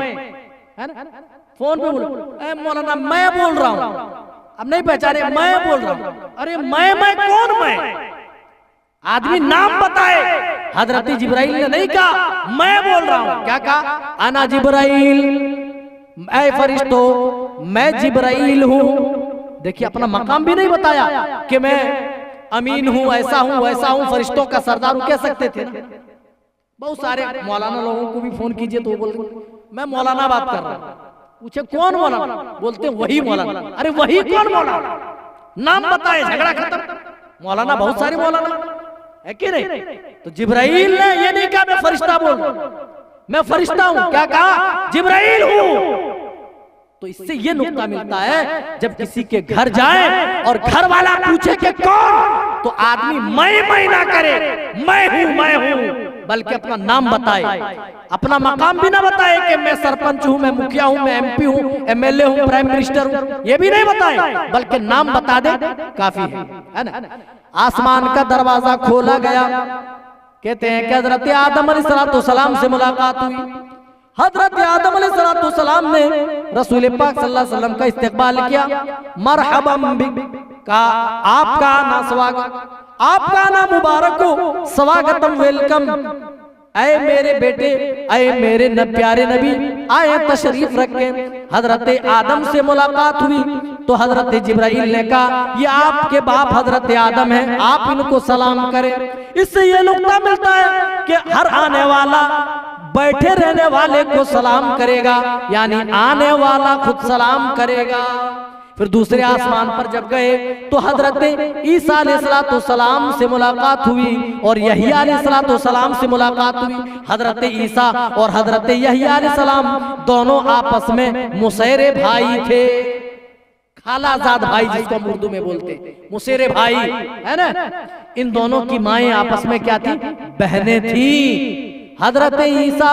है ना। फोन पे बोलो मौलाना मैं बोल रहा हूँ, अब नहीं पहचाने, मैं बोल रहा हूँ। अरे मैं कौन? मैं आदमी नाम बताए। हजरत जिब्राइल ने नहीं कहा मैं बोल रहा हूँ, क्या कहा? अना जिब्राइल, ऐ फरिश्तो मैं जिब्राइल हूँ। देखिए अपना मकाम भी नहीं बताया कि मैं अमीन हूँ, ऐसा हूँ वैसा हूँ, फरिश्तों का सरदार हूँ, कह सकते थे। बहुत सारे मौलाना लोगों को भी फोन कीजिए तो वो बोलते मैं मौलाना बात कर रहा हूँ। पूछे कौन मौलाना? बोलते वही मौलाना। अरे वही कौन मौलाना? नाम बताए, झगड़ा खत्म। मौलाना बहुत सारे मौलाना है कि नहीं। तो जिब्राइल ने ये नहीं कहा मैं फरिश्ता बोल रहा हूं, मैं फरिश्ता हूं, क्या कहा? जिब्राइल हूं। तो इससे ये नुक्ता मिलता है जब किसी के घर जाए और घर वाला पूछे कि कौन, तो आदमी मैं ना करे, मैं हूं, बल्कि अपना नाम बताए, अपना मकाम भी ना बताए कि मैं सरपंच हूं, मैं मुखिया हूं, मैं एमपी हूं, एमएलए हूं, प्राइम मिनिस्टर हूं, ये भी नहीं बताए, बल्कि नाम बता दे काफी है ना। आसमान का दरवाजा खोला गया। कहते हैं कि हजरत आदम अलैहिस्सलाम से मुलाकात हुई। हजरत आदम अलैहिस्सलाम ने रसूल पाक सल्लल्लाहु अलैहि वसल्लम का इस्तकबाल किया। मरहबम बिक, का आपका ना स्वागत, आपका ना मुबारक हो, स्वागतम, वेलकम, ऐ मेरे बेटे, ऐ मेरे प्यारे नबी, आए तशरीफ रखे। हजरत आदम से मुलाकात हुई तो हजरत जिब्राइल ने कहा ये आपके बाप हजरत आदम हैं, आप इनको सलाम करें। इससे ये नुक्ता मिलता है कि हर आने वाला बैठे रहने वाले को सलाम करेगा, यानी आने वाला खुद सलाम करेगा। फिर दूसरे आसमान पर जब गए तो हजरत ईसा अलैहिस्सलाम से मुलाकात हुई और यहया अलैहिस्सलाम से मुलाकात हुई। हजरत ईसा और हजरत यहया अलैहिस्सलाम दोनों आपस में मुसेरे भाई थे, खालाजाद भाई जिसको हम उर्दू में बोलते हैं, मुसेरे भाई है ना। इन दोनों की माएं आपस में क्या थी? बहनें थी। हजरत ईसा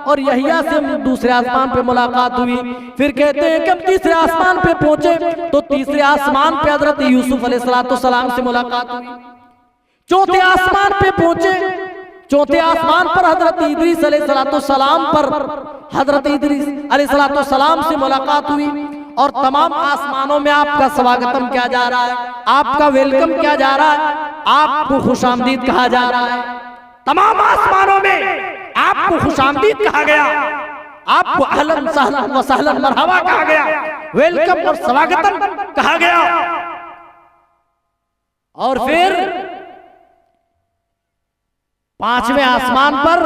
और यहया से दूसरे आसमान पे मुलाकात हुई। फिर कहते हैं कि हम तीसरे आसमान पे पहुंचे तो तीसरे आसमान पे हजरत यूसुफ अलैहिस्सलाम से मुलाकात हुई। चौथे आसमान पे पहुंचे, चौथे आसमान पर हजरत इदरीस अलैहिस्सलाम पर हजरत इदरीस अलैहिस्सलाम से मुलाकात हुई। और तमाम आसमानों में आपका स्वागतम किया जा रहा है, आपका वेलकम किया जा रहा है, आपको खुशामदीद कहा जा रहा है। तमाम आसमानों में आपको खुशामदीद कहा गया, आपको अहलन सहलन व सहलन मरहबा कहा गया, वेलकम और स्वागतम कहा गया। और फिर पांचवें आसमान पर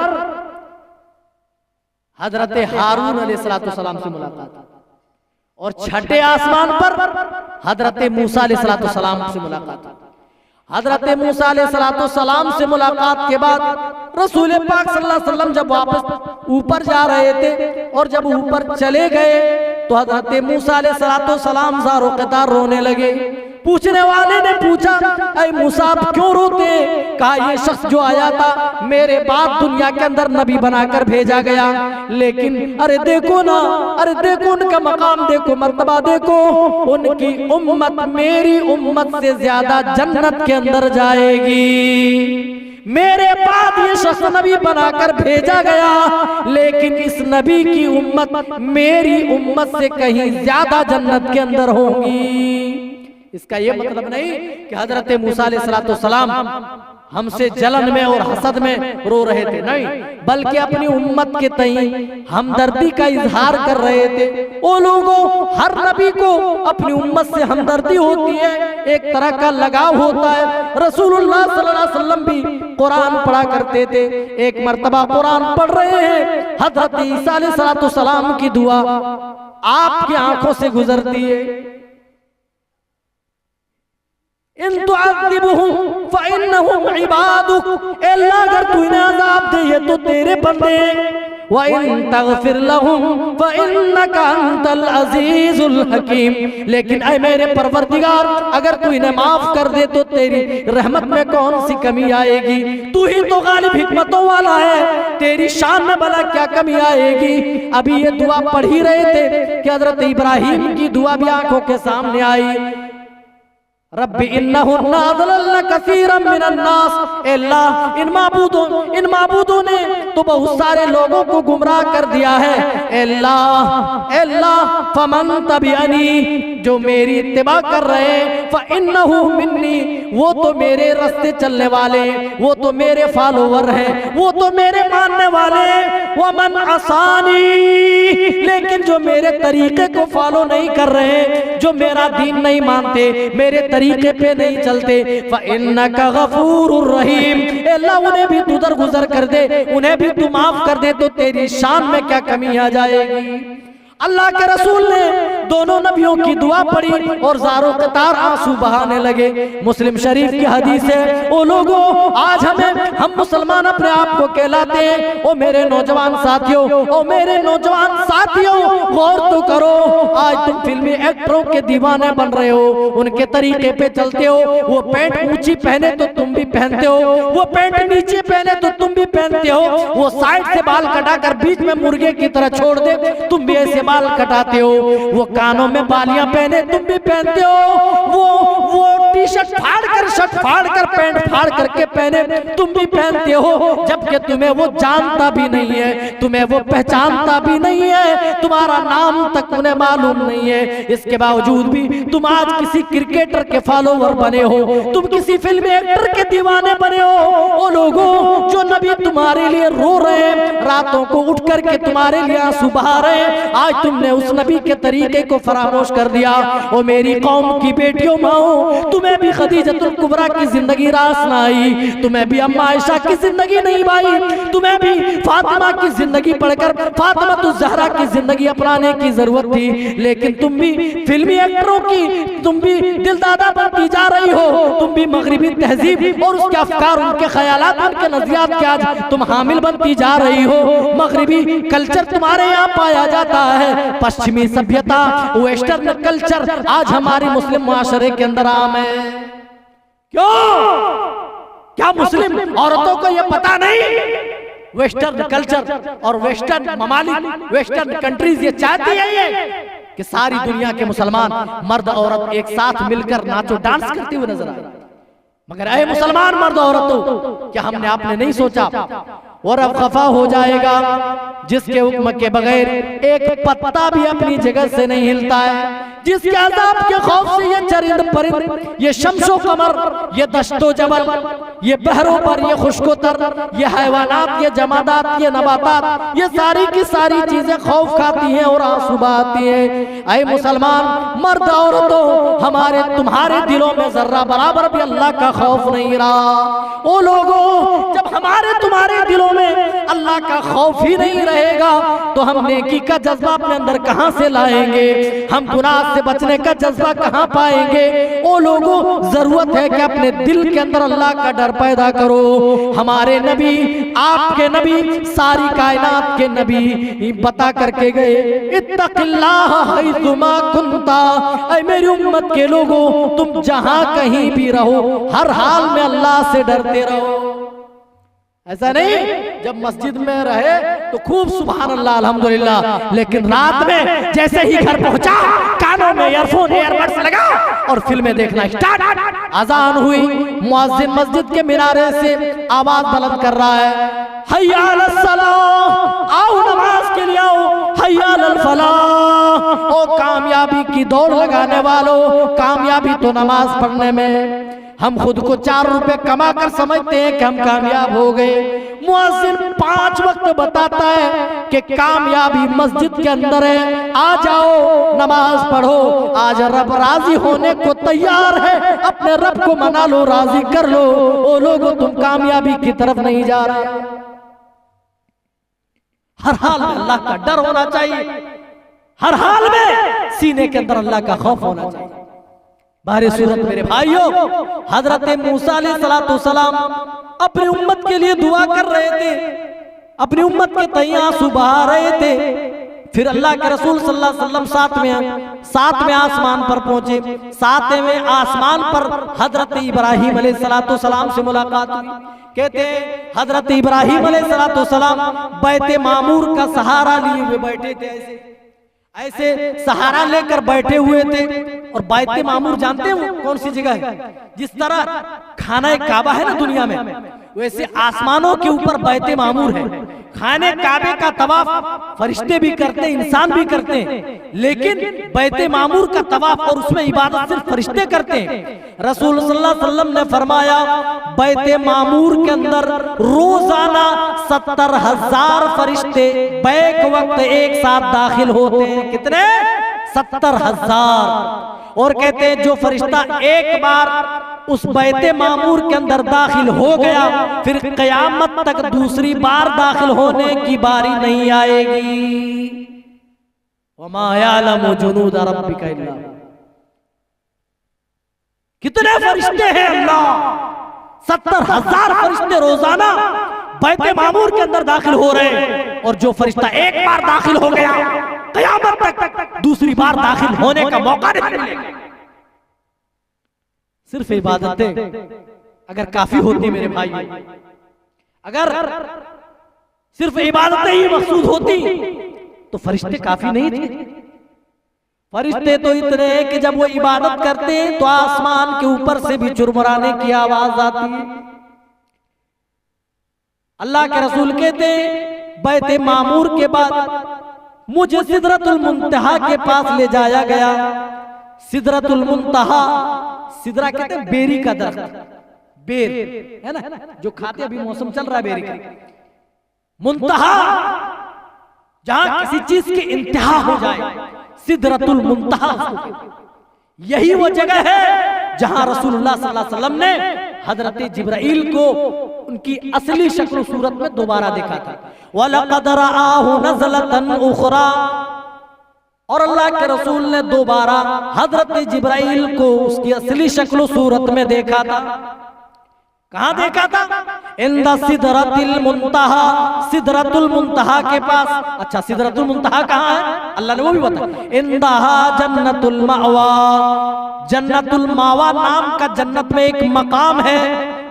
हजरत हारून अलैहिस्सलाम से मुलाकात और छठे आसमान पर हजरत मूसा अलैहिस्सलाम से मुलाकात। हजरत मूसा अलैहिस्सलाम से मुलाकात के बाद रसूल पाक सल्लल्लाहु अलैहि वसल्लम जब वापस ऊपर जा रहे थे और जब ऊपर चले गए तो हजरत मूसा अलैहिस्सलाम ज़ारो क़तार रोने लगे। पूछने वाले ने पूछा, ऐ मूसा आप क्यों रोते? कहा ये शख्स जो आया था मेरे बाद दुनिया के अंदर नबी बनाकर भेजा गया, लेकिन अरे देखो ना, अरे देखो उनका मकाम देखो, मर्तबा देखो, उनकी उम्मत मेरी उम्मत से ज्यादा जन्नत के अंदर जाएगी। मेरे बाद ये शख्स नबी बनाकर भेजा गया, लेकिन इस नबी की उम्मत मेरी उम्मत से कहीं ज्यादा जन्नत के अंदर होंगी। इसका ये मतलब नहीं कि हजरत मूसा अलैहिस्सलाम हमसे जलन में और हसद में रो रहे थे, नहीं, बल्कि अपनी उम्मत के तई हमदर्दी का इजहार कर रहे थे। वो लोगों, हर नबी को अपनी उम्मत से हमदर्दी होती है, एक तरह का लगाव होता है। रसूलुल्लाह सल्लल्लाहु अलैहि वसल्लम भी कुरान पढ़ा करते थे। एक मर्तबा कुरान पढ़ रहे हैं, हजरत ईसा अलैहिस्सलाम की दुआ आपकी आंखों से गुजरती है, इन तुअज़्ज़िबहुम फ़इन्नहुम इबादुक, अल्लाह अगर तू इन्हें अज़ाब दे ये तो तेरे बंदे, व इन तग़फ़िर लहुम फ़इन्नका अंतल अज़ीज़ुल हकीम, लेकिन ऐ मेरे परवरदिगार अगर तू इन्हें माफ कर दे तो तेरी रहमत में कौन सी कमी आएगी? तू ही तो गालिब हिकमतों वाला है, तेरी शान में भला क्या कमी आएगी? अभी ये दुआ पढ़ ही रहे थे कि हज़रत इब्राहीम की दुआ भी आंखों के सामने आई, रब्बी इन्नहुन्ना अज़लल्न कसीरम मिनन नास, अल्लाह इन माबूदों ने तो बहुत सारे लोगों को गुमराह कर दिया है। अल्लाह फमन तबिअनी, जो मेरी इत्तिबा कर रहे हैं, फइन्नहु मिन्नी, वो तो मेरे रास्ते चलने वाले, वो तो मेरे फॉलोवर हैं, वो तो मेरे मानने वाले। वमन असानी, लेकिन जो मेरे तरीके को फॉलो नहीं कर रहे, जो मेरा दीन नहीं मानते, मेरे तरीके पे नहीं चलते, फ़इन्नका गफूरुर रहीम, अल्लाह उन्हें भी तू दरगुजर कर दे, उन्हें भी तू माफ कर दे तो तेरी शान में क्या कमी आ जाएगी? अल्लाह के रसूल ने दोनों नबियों की दुआ पढ़ी और ज़ारों कतार आंसू बहाने लगे। मुस्लिम शरीफ की हदीस है, ओ लोगों, आज हम मुसलमान अपने आप को कहलाते हैं। ओ मेरे नौजवान साथियों, ओ मेरे नौजवान साथियों, गौर तो करो, आज तुम फिल्मी एक्टरों के दीवाने बन रहे हो, उनके तरीके पे चलते हो। वो पैंट ऊंची पहने तो तुम भी पहनते हो, वो पैंट नीचे पहने तो तुम भी पहनते हो, वो साइड से बाल कटाकर बीच में मुर्गे की तरह छोड़ दे, तुम भी ऐसे बाल कटाते हो, वो कानों में बालियां पहने तुम भी पहनते हो, वो टी शर्ट फाड़ कर, शर्ट फाड़ कर, पैंट फाड़ करके पहने तुम भी पहनते हो, जबकि तुम्हें वो जानता भी नहीं है, तुम्हें वो पहचानता भी नहीं है, तुम्हारा नाम तक उन्हें मालूम नहीं है। इसके बावजूद भी तुम आज किसी क्रिकेटर के फॉलोवर बने हो, तुम किसी फिल्मी एक्टर के दीवाने बने हो। वो लोगों, जो नबी तुम्हारे लिए रो रहे हैं, रातों को उठ करके तुम्हारे लिए आंसू बहा रहे हैं, आज तुमने उस नबी के तरीके को फरामोश कर दिया। ओ मेरी कौम की बेटियों, माओ, तुम्हें भी खदीजतुल कुबरा की जिंदगी रास ना आई, तुम्हें भी अम्मा आयशा की जिंदगी नहीं भाई, तुम्हें भी फातिमा की जिंदगी पढ़कर फातिमा ज़हरा की जिंदगी अपनाने की जरूरत थी, लेकिन तुम भी फिल्मी एक्टरों की, तुम भी दिलदादा बनती जा रही हो, तुम भी मगरिबी तहजीब और उसके अफकार, उनके ख्यालात, उनके नजरियात के आज तुम हामिल बनती जा रही हो। मगरिबी कल्चर तुम्हारे यहाँ पाया जाता है, पश्चिमी सभ्यता, वेस्टर्न कल्चर आज हमारे मुस्लिम मुआशरे के अंदर आम है। क्यों? क्या मुस्लिम औरतों को यह पता नहीं? वेस्टर्न कल्चर और वेस्टर्न ममालिक, वेस्टर्न कंट्रीज ये चाहती है कि सारी दुनिया के मुसलमान मर्द औरत एक साथ मिलकर नाचो डांस करते हुए नजर आए। मगर ऐ मुसलमान मर्द औरतों, क्या हमने आपने नहीं सोचा और अब खफा हो जाएगा जिसके हुक्म के बगैर एक पत्ता भी अपनी जगह से नहीं हिलता है, जिसके अज़ाब के खौफ से ये चरिंद परिंद, ये शम्सो कमर, ये दश्तो जबल, ये बहरों पर, ये खुश्कोतर, ये हैवानात, ये जमादात, ये नबातात, ये सारी की सारी चीजें खौफ खाती हैं और आंसू बहाती हैं। ऐ मुसलमान मर्द औरतों, हमारे तुम्हारे दिलों में जर्रा बराबर भी अल्लाह का खौफ नहीं रहा। ओ लोगों, जब हमारे तुम्हारे दिलों में अल्लाह अल्लाह का खौफ ही नहीं रहेगा तो हम नेकी का जज्बा अपने अंदर कहां से लाएंगे, हम गुनाह से बचने का जज्बा कहां पाएंगे। ओ लोगों, जरूरत है कि अपने दिल के अंदर अल्लाह का डर पैदा करो। हमारे नबी, आपके नबी, सारी कायनात के नबी बता करके गए, इत्तक़िल्लाह हैसुमा कुंता, ऐ मेरी उम्मत के लोगों, तुम जहां कहीं भी रहो हर हाल में अल्लाह से डरते रहो। ऐसा नहीं जब मस्जिद में रहे तो खूब सुभान अल्लाह अल्हम्दुलिल्लाह, लेकिन रात में जैसे ही घर पहुंचा कानों में ईयरफोन ईयरबड्स लगा और फिल्में देखना स्टार्ट। अजान हुई, मुअज्जिन मस्जिद के मिनारे से आवाज बुलंद कर रहा है, हय्या अलस सलाह, आओ नमाज के लिए आओ, हय्या अलल फलाह। ओ कामयाबी की दौड़ लगाने वालों, कामयाबी तो नमाज पढ़ने में। हम खुद को 4 रुपए कमा कर समझते हैं कि हम कामयाब हो गए। मुअज्जिन 5 वक्त बताता है कि कामयाबी मस्जिद के अंदर है, आ जाओ नमाज पढ़ो। आज रब राजी होने को तैयार है, अपने रब को मना लो, राजी कर लो। ओ लोगों, तुम कामयाबी की तरफ नहीं जा रहे। हर हाल में अल्लाह का डर होना चाहिए, हर हाल में सीने के अंदर अल्लाह का खौफ होना चाहिए। बाहरी सूरत मेरे भाइयों, हजरत मूसा अलैहिस्सलाम अपनी उम्मत के लिए दुआ कर रहे थे, अपनी उम्मत के तय आंसू बहा रहे थे। फिर अल्लाह के रसूल सल्लल्लाहु अलैहि वसल्लम सातवें आसमान पर पहुंचे। 7वें आसमान पर हजरत इब्राहिम अलैहिस्सलाम से मुलाकात हुई। कहते हजरत इब्राहिम अलैहिस्सलाम बैत मामूर का सहारा लिए हुए बैठे थे, ऐसे सहारा लेकर बैठे हुए थे। और बैत मामूर जानते हो कौन सी जगह है? जिस तरह खाना काबा है ना दुनिया में, वैसे आसमानों के ऊपर बैत मामूर है। खाने काबे का तवाफ फरिश्ते भी करते हैं, इंसान भी करते हैं, लेकिन बैत मामूर का तवाफ और उसमें इबादत सिर्फ फरिश्ते करते हैं। रसूल सल्लल्लाहु अलैहि वसल्लम ने फरमाया, बैत मामूर के अंदर रोजाना 70,000 फरिश्ते बैक वक्त एक साथ दाखिल होते हैं। कितने? 70,000। और कहते हैं जो फरिश्ता एक बार उस बैते मामूर के अंदर दाखिल हो गया, फिर कयामत तक दूसरी बार दाखिल होने की बारी नहीं आएगी। वमा यालमु जुनूद रब्बिका इल्ला। कितने फरिश्ते हैं अल्लाह? 70,000 फरिश्ते रोजाना बैते मामूर के अंदर दाखिल हो रहे हैं। और जो फरिश्ता एक बार दाखिल हो गया, कयामत तक दूसरी बार दाखिल होने का मौका नहीं मिलेगा। सिर्फ इबादतें अगर काफी होती मेरे भाई, अगर सिर्फ इबादतें ही मकसूद होती तो फरिश्ते काफी नहीं थे। फरिश्ते तो इतने हैं कि जब वो इबादत करते हैं तो आसमान के ऊपर से भी चुरमुराने की आवाज आती है। अल्लाह के रसूल कहते हैं, बैत मामूर के बाद मुझे सिदरतुल मुंतहा के पास ले जाया गया। सिदरतुल मुंतहा, सिदरा कहते हैं बेरी का दरख्त, बेर है ना, जो खाते, अभी मौसम चल रहा है बेरी का। मुंतहा, जहां किसी चीज की इंतहा हो जाए, सिदरतुल मुंतहा, यही वो जगह है जहां रसूलुल्लाह सल्लल्लाहु अलैहि वसल्लम ने हजरत जिब्राइल को उनकी असली शक्ल सूरत में दोबारा देखा था। वलक़द रआहु नज़लतन उख़रा, और अल्लाह के रसूल ने दोबारा हजरत जिब्राइल को उसकी असली शक्ल सूरत में देखा था। कहां देखा था? इंदा सिदरतिल मुंतहा, सिदरतुल मुंतहा के पास। अच्छा, सिदरतुल मुंतहा कहां है? अल्लाह ने वो भी बताया। इंदहा जन्नतुल मावा, जन्नतुल मावा नाम का जन्नत में एक मकाम है,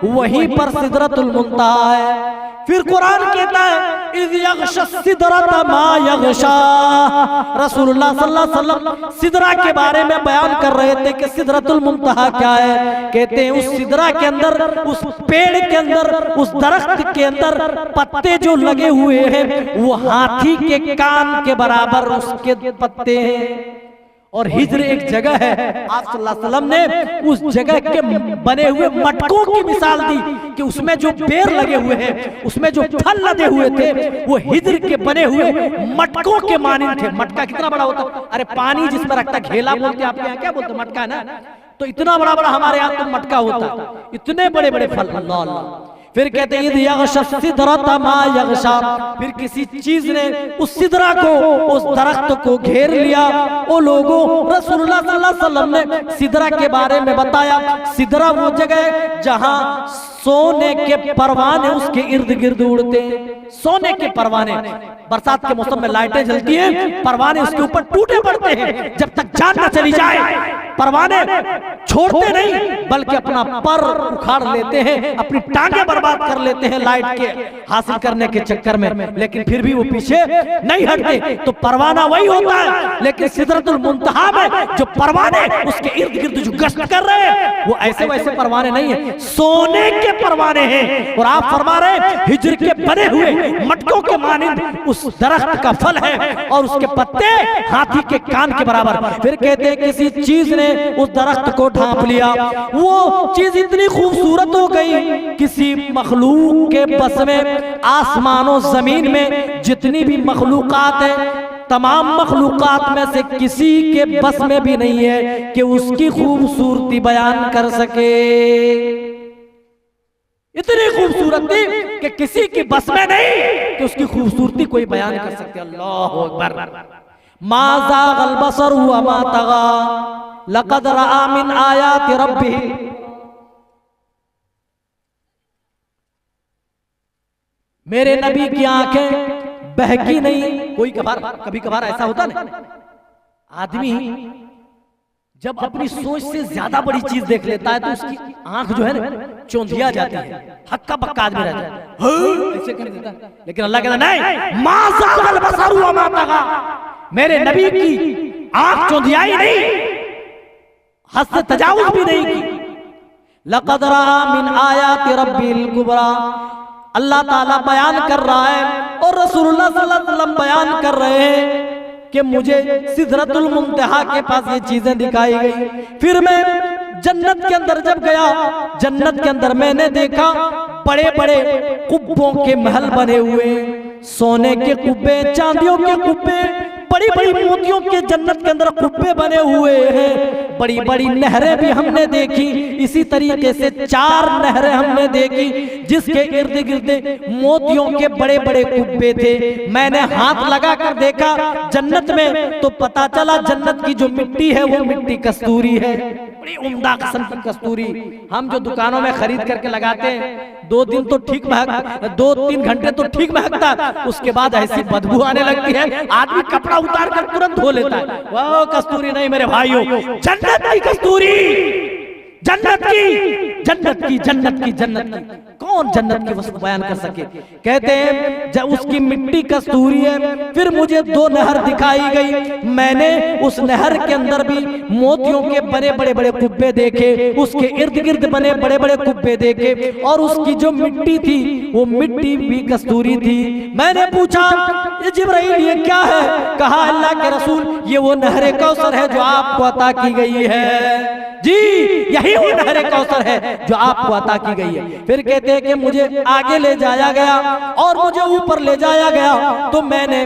वहीं पर सिदरतुल मुंतहा है। फिर कुरान कहता है, इज़ यग़शा सिदरत मा यग़शा। रसूलुल्लाह सल्लल्लाहु अलैहि वसल्लम सिदरा के बारे में बयान कर रहे थे कि सिदरतुल मुंतहा क्या है। कहते हैं उस सिदरा के अंदर, उस पेड़ के अंदर, उस दरख्त के अंदर पत्ते जो लगे हुए हैं वो हाथी के कान के बराबर उसके पत्ते हैं। और हिज्र एक जगह है, आप सल्लल्लाहु अलैहि वसल्लम ने उस जगह के बने हुए मटकों की मिसाल दी कि उसमें जो पेड़ लगे हुए हैं, उसमें जो फल लदे हुए थे, वो हिज्र के बने हुए मटकों के मानिंद थे। मटका कितना बड़ा होता? अरे पानी जिसमें रखता, घेला बोलते आपके यहाँ, क्या बोलते? मटका है ना। तो इतना बड़ा बड़ा हमारे यहाँ तो मटका होता, इतने बड़े बड़े फल। अल्लाह अल्लाह। फिर कहते हैं फिर किसी चीज ने उस सिदरा को, उस दरख्त को घेर लिया। वो लोगों, रसूलुल्लाह सल्लल्लाहु अलैहि वसल्लम ने सिदरा के बारे में बताया। सिदरा वो जगह जहां सोने के परवाने उसके इर्द गिर्द उड़ते हैं। सोने के परवाने, बरसात के मौसम में लाइटें जलती हैं, परवाने उसके ऊपर टूटे पड़ते हैं। जब तक जान न चली जाए परवाने छोड़ते नहीं, बल्कि अपना पर उखाड़ लेते हैं, अपनी टांगे बर्बाद कर लेते हैं लाइट के हासिल करने के चक्कर में, लेकिन फिर भी वो पीछे नहीं हटते। तो परवाना वही होता है, लेकिन सिदरतुल मुंतहा में जो परवाने उसके इर्द गिर्द जो गश्त कर रहे हैं वो ऐसे वैसे परवाने नहीं है, सोने के परवाने हैं। और आप फरमा रहे हिज्र के बने हुए मटकों के मानिंद उस दरख्त का फल है और उसके पत्ते हाथी के कान के बराबर। फिर कहते हैं किसी चीज ने उस दरख्त को ढांप लिया, वो चीज इतनी खूबसूरत हो गई, किसी मखलूक के बस में, आसमानों जमीन में जितनी भी मखलूकात है, तमाम मखलूकात में से किसी के बस में भी नहीं है कि उसकी खूबसूरती बयान कर सके। इतनी खूबसूरत थी कि किसी की बस में नहीं कि उसकी खूबसूरती कोई बयान कर सके। अल्लाहु अकबर। मा ज़ाग़ल बसर व मा तग़ा लक़द रआ मिन आयाति रब्बिही। मेरे नबी की आंखें बहकी नहीं। कोई कभी कभार ऐसा होता ना, आदमी जब अपनी सोच से ज्यादा बड़ी चीज देख लेता है तो उसकी आंख जो है ना चौंधिया जाती है, हक्का बक्का आदमी रहता है, ऐसे कर देता है। लेकिन अल्लाह कहता नहीं, मा ज़ाग़ल बसर व मा तग़ा। मेरे नबी की आंख चौंधियाई नहीं, हद से तजावुज भी नहीं की। लक़द रआ मिन आयाति रब्बिल कुबरा। अल्लाह ताला बयान कर रहा है और रसूलुल्लाह सल्लल्लाहु अलैहि वसल्लम बयान कर रहे हैं कि मुझे सिदरतुल मुंतहा के पास ये चीजें दिखाई गई। फिर मैं जन्नत के अंदर जब गया, जन्नत के अंदर मैंने देखा बड़े बड़े कुब्बों के महल बने हुए, सोने के कुब्बे, चांदियों के कुब्बे, बड़ी बड़ी मोतियों के जन्नत के अंदर कुब्बे बने हुए हैं। बड़ी बड़ी नहरें भी हमने देखी, इसी तरीके से 4 नहरें हमने देखी जिसके इर्द गिर्द मोतियों के बड़े बड़े कुब्बे थे। मैंने हाथ लगा कर देखा जन्नत में तो पता चला जन्नत की जो मिट्टी है वो मिट्टी कस्तूरी है, बड़ी उम्दा किस्म की कस्तूरी। हम जो दुकानों में खरीद करके लगाते हैं 2 दिन तो ठीक महक, 2-3 घंटे तो ठीक महकता, उसके बाद ऐसी बदबू आने लगती है, आदमी कपड़ा उतार कर तुरंत धो लेता है। वो कस्तूरी नहीं मेरे भाइयों, जन्नत की कस्तूरी, जन्नत की, जन्नत की, जन्नत की, जन्नत की। कौन जन्नत की वस्तु बयान कर सके। कहते हैं जब उसकी मिट्टी कस्तूरी है। फिर मुझे 2 नहर दिखाई गई, मैंने उस नहर के अंदर भी मोतियों के बड़े बड़े बड़े कुब्बे देखे, उसके इर्द गिर्द बने बड़े बड़े कुब्बे देखे, और उसकी जो मिट्टी थी वो मिट्टी भी कस्तूरी थी। मैंने पूछा ये जिब्राइल ये क्या है? कहा अल्लाह के रसूल ये वो नहरे कौसर है जो आपको अता की गई है। जी यही वो नहरे कौसर है जो आपको अता की गई है। फिर कहते हैं कि मुझे आगे ले जाया गया और मुझे ऊपर ले जाया गया तो मैंने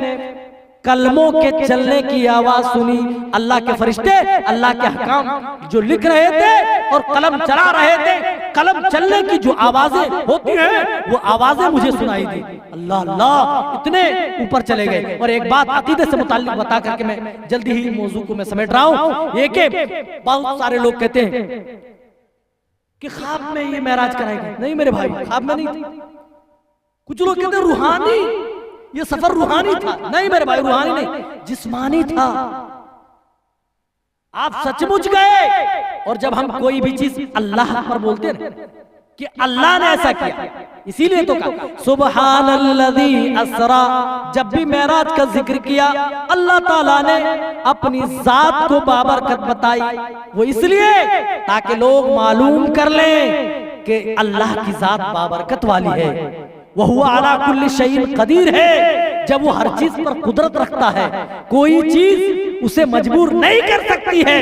कलमों के चलने की आवाज सुनी। अल्लाह के फरिश्ते अल्लाह के हकाम जो लिख रहे थे और कलम चला रहे थे, कलम चलने की जो आवाजें होती हैं वो आवाजें मुझे सुनाई दी। अल्लाह अल्लाह, इतने ऊपर चले गए। और एक बात अकीदे से मुताल्लिक बता करके मैं जल्दी ही मौजू को मैं समेट रहा हूँ। ये कि बहुत सारे लोग कहते हैं कि ख्वाब में ये मेराज कराएगा। नहीं मेरे भाई, ख्वाब में नहीं थी। कुछ लोग कहते हैं रूहानी, ये सफर रूहानी था। नहीं मेरे भाई, रूहानी नहीं, जिस्मानी था। आप सचमुच गए। और जब हम कोई भी चीज अल्लाह पर बोलते हैं कि अल्लाह ने ऐसा किया, इसीलिए तो कहा सुबहानल्लज़ी असरा। जब भी मेराज का जिक्र किया अल्लाह ताला ने अपनी जात को बाबरकत बताई, वो इसलिए ताकि लोग मालूम कर लें कि अल्लाह की जात बाबरकत वाली है। वह हुआ अला कुल्ली शैइन कदीर है। जब वो हर चीज पर कुदरत रखता है, कोई चीज उसे मजबूर नहीं कर सकती है।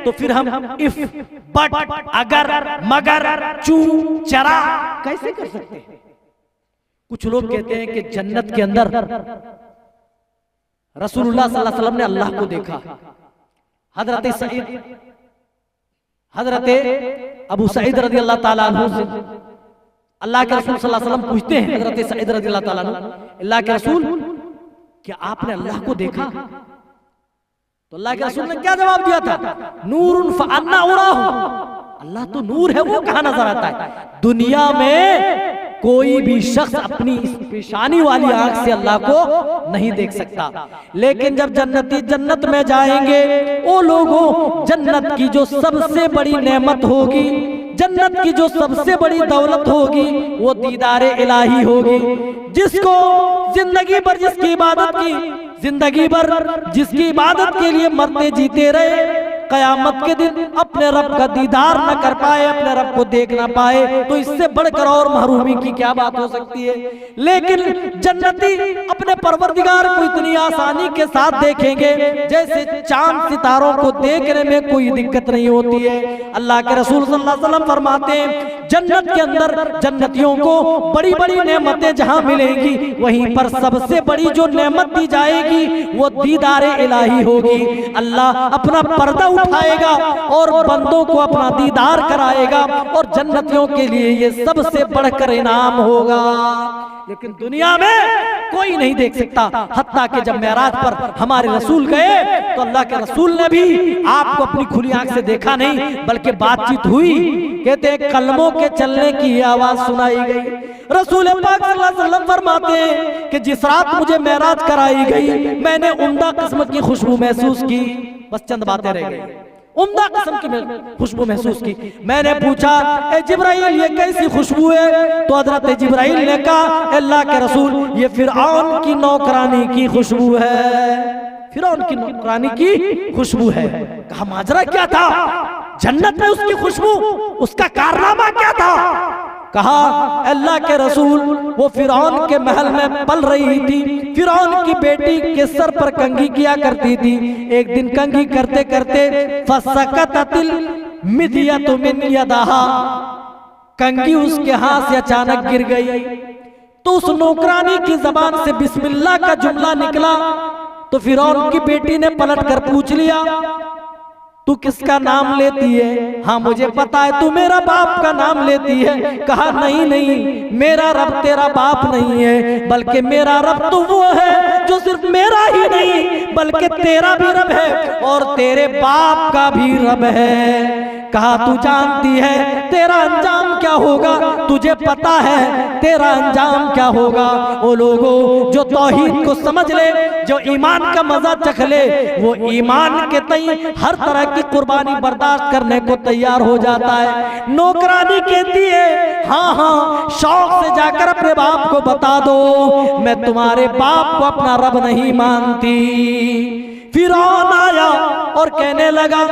तो फिर हम इफ, बट, अगर, मगर, चू, चरा कैसे कर सकते हैं? कुछ लोग कहते हैं कि जन्नत के अंदर रसूलुल्लाह सल्लल्लाहु अलैहि वसल्लम ने अल्लाह को देखा। हजरत अबू सईद रज़ी अल्लाह ताला अन्हु से अल्लाह के रसूल सल्लल्लाहु अलैहि वसल्लम पूछते हैं हजरत सईद रज़ियल्लाहु ताला अन्हु, अल्लाह के रसूल क्या आपने अल्लाह को देखा? तो अल्लाह के रसूल ने क्या जवाब दिया था? नूरुन फअन्ना उराहु, अल्लाह तो नूर है, वो कहाँ नजर आता है? दुनिया में कोई भी शख्स अपनी इस पेशानी वाली आंख से अल्लाह को नहीं देख सकता। लेकिन जब जन्नती जन्नत में जाएंगे, ओ लोगों, जन्नत की जो सबसे बड़ी नेमत होगी, जन्नत की जो सबसे बड़ी दौलत होगी, वो दीदारे इलाही होगी। जिसको जिंदगी भर जिसकी इबादत की, जिंदगी भर जिसकी इबादत के लिए मरते जीते रहे, कयामत के दिन अपने रब का दीदार न कर पाए, अपने रब को देख ना पाए, तो इससे बढ़कर और महरूमी की क्या बात हो सकती है। लेकिन जन्नती अपने परवरदिगार को इतनी आसानी के साथ देखेंगे जैसे चांद सितारों को देखने में कोई दिक्कत नहीं होती है। अल्लाह के रसूल सल्लल्लाहु अलैहि वसल्लम फरमाते हैं, जन्नत के अंदर जन्नतियों को बड़ी बड़ी नेमतें जहां मिलेंगी, वहीं पर सबसे बड़ी जो नेमत दी जाएगी वो दीदारे इलाही होगी। अल्लाह अपना पर्दा उठाएगा और बंदों को अपना दीदार कराएगा, और जन्नतियों के लिए ये सबसे बढ़कर इनाम होगा। लेकिन दुनिया में कोई नहीं देख सकता। हत्ता कि जब मेराज पर हमारे रसूल गए तो अल्लाह के रसूल ने भी आपको अपनी खुली आंख से देखा नहीं, बल्कि बातचीत हुई। कहते हैं कलमों के चलने की आवाज सुनाई गई। रसूल पाक सल्लल्लाहु अलैहि वसल्लम फरमाते हैं कि जिस रात मुझे मेराज कराई गई, मैंने उम्दा किस्म की खुशबू महसूस की। बस चंद बातें रह गई। उम्दा किस्म की खुशबू महसूस की। मैंने पूछा, ए जिब्राइल, ये कैसी खुशबू है? तो हजरत जिब्राइल ने कहा, अल्लाह के रसूल, ये फिरऔन की नौकरानी की खुशबू है, फिरऔन की नौकरानी की खुशबू है। कहा माजरा क्या था? जन्नत में उसकी खुशबू, उसका कारनामा क्या था? कहा अल्लाह के रसूल, वो फिरौन के महल में पल रही थी, फिरौन की बेटी के सर पर कंघी किया करती थी। एक दिन कंघी करते करते फसकततिल मिदियतु मिन यदहा, कंघी उसके हाथ से अचानक गिर गई। तो उस नौकरानी की जबान से बिस्मिल्लाह का जुमला निकला। तो फिरौन की बेटी ने पलट कर पूछ लिया, तू किसका नाम लेती है? हाँ मुझे पता है, तू मेरा बाप का नाम लेती है। कहा नहीं नहीं, मेरा रब तेरा बाप नहीं है, बल्कि मेरा रब तो वो है जो सिर्फ मेरा ही नहीं बल्कि तेरा भी रब है और तेरे बाप का भी रब है। कहा तू जानती है तेरा अंजाम क्या होगा? तुझे पता है तेरा अंजाम क्या होगा? वो लोगों जो तौहीद को समझ ले, जो ईमान का मजा चख ले, वो ईमान के तई हर तरह की कुर्बानी बर्दाश्त करने को तैयार हो जाता है। नौकरानी कहती है, हाँ हाँ, शौक से जाकर अपने बाप को बता दो, मैं तुम्हारे बाप को अपना रब नहीं मानती। फिरौन आया और कहने लगा,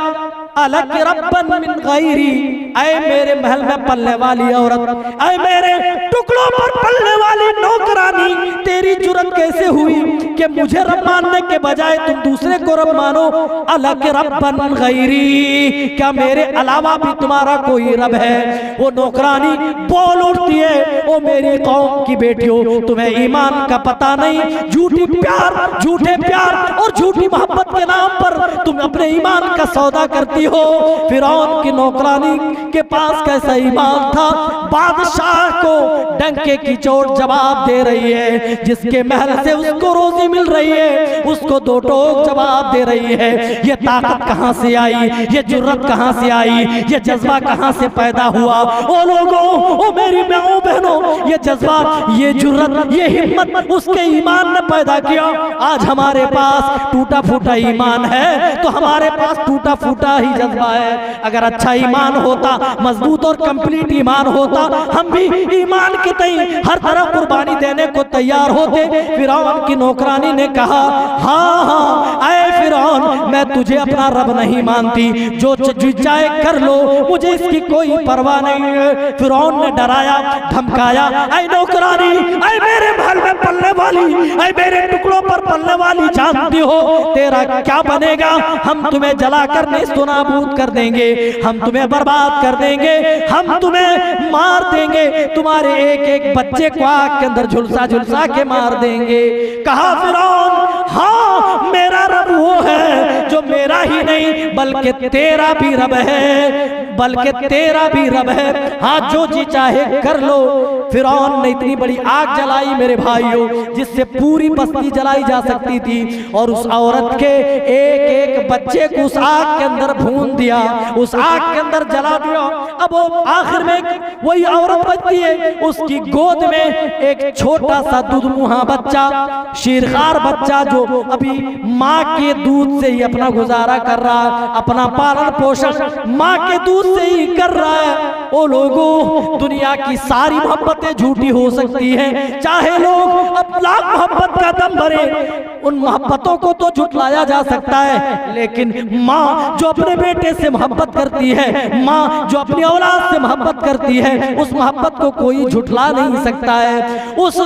अलग रब्बन मिन गैरी, ऐ मेरे महल में पलने वाली औरत, ऐ मेरे टुकड़ों पर पलने वाली नौकरानी, तेरी जुर्रत कैसे हुई कि मुझे रब मानने के बजाय तुम दूसरे को रब मानो? अलग रब्बन मिन गैरी, क्या मेरे अलावा भी तुम्हारा कोई रब है? वो नौकरानी बोल उठती है, ओ मेरी कौम की बेटियों, तुम्हें ईमान का पता नहीं, झूठी प्यार, झूठे प्यार और झूठी मोहब्बत के नाम पर तुम अपने ईमान का सौदा करती हो। फिरौन की नौकरानी के पास कैसा ईमान था? बादशाह को डंके की चोट जवाब दे रही है, जिसके महल से उसको रोजी मिल रही है उसको दो टोक जवाब दे रही है। ये ताकत कहां से आई? ये जुर्रत कहां से आई? ये जज्बा कहां से पैदा हुआ? ओ लोगों, ओ मेरी माओ बहनों, ये जज्बा, ये जुर्रत, ये हिम्मत उसके ईमान ने पैदा किया। आज हमारे पास टूटा फूटा ईमान है तो हमारे पास टूटा फूटा ही जज्बा है। अगर अच्छा ईमान होता, मजबूत और कंप्लीट ईमान होता, हम भी ईमान के तई हर तरह कुर्बानी देने को तैयार होते। फिरौन की नौकरानी ने कहा, हाँ हाँ ऐ फिरौन, मैं तुझे अपना रब नहीं मानती, जो चाहे कर लो, मुझे इसकी कोई परवाह नहीं है। फिरौन ने डराया, धमकाया, ऐ नौकरानी, ऐ मेरे महल में पलने वाली, ऐ मेरे टुकड़ों पर पलने वाली, जानती हो तेरा क्या बनेगा? हम तुम्हें जलाकर नेस्तनाबूद कर देंगे, हम तुम्हें बर्बाद कर देंगे, हम तुम्हें मार देंगे, तुम्हारे एक एक बच्चे को आग के अंदर झुलसा झुलसा के मार देंगे। कहा फिरौन, हाँ मेरा रब वो है जो मेरा ही नहीं बल्कि तेरा भी रब है, बल्कि तेरा भी रब है। हाँ जो जी चाहे कर लो। फिरौन ने इतनी बड़ी आग जलाई मेरे भाइयों, जिससे पूरी बस्ती जलाई जा सकती थी, और उस औरत के एक एक बच्चे को उस आग के अंदर भून दिया, उस आग के अंदर जला दिया। अब वो आखिर में वही औरत बचती है, उसकी गोद में एक छोटा सा दूधमुहा बच्चा, शीरखार बच्चा, जो अभी माँ के दूध से ही अपना गुजारा कर रहा है, अपना पालन पोषण माँ के दूध से ही कर रहा है। ओ लोगों, दुनिया की सारी मोहब्बतें झूठी हो सकती हैं, चाहे लोग अब लाख मोहब्बत का दम भरे, उन मोहब्बतों को तो झुटलाया जा सकता है, लेकिन माँ जो अपने बेटे से मोहब्बत करती है, माँ जो अपनी औलाद से मोहब्बत करती है, उस मोहब्बत को कोई झुटला नहीं सकता है। उस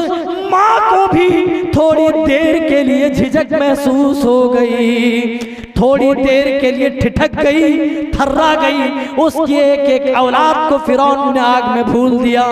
माँ को भी थोड़ी देर के लिए झिझक महसूस हो गई, थोड़ी देर के लिए ठिठक गई, थर्रा गई। उसकी एक एक औलाद को फिरौन ने आग में भून दिया,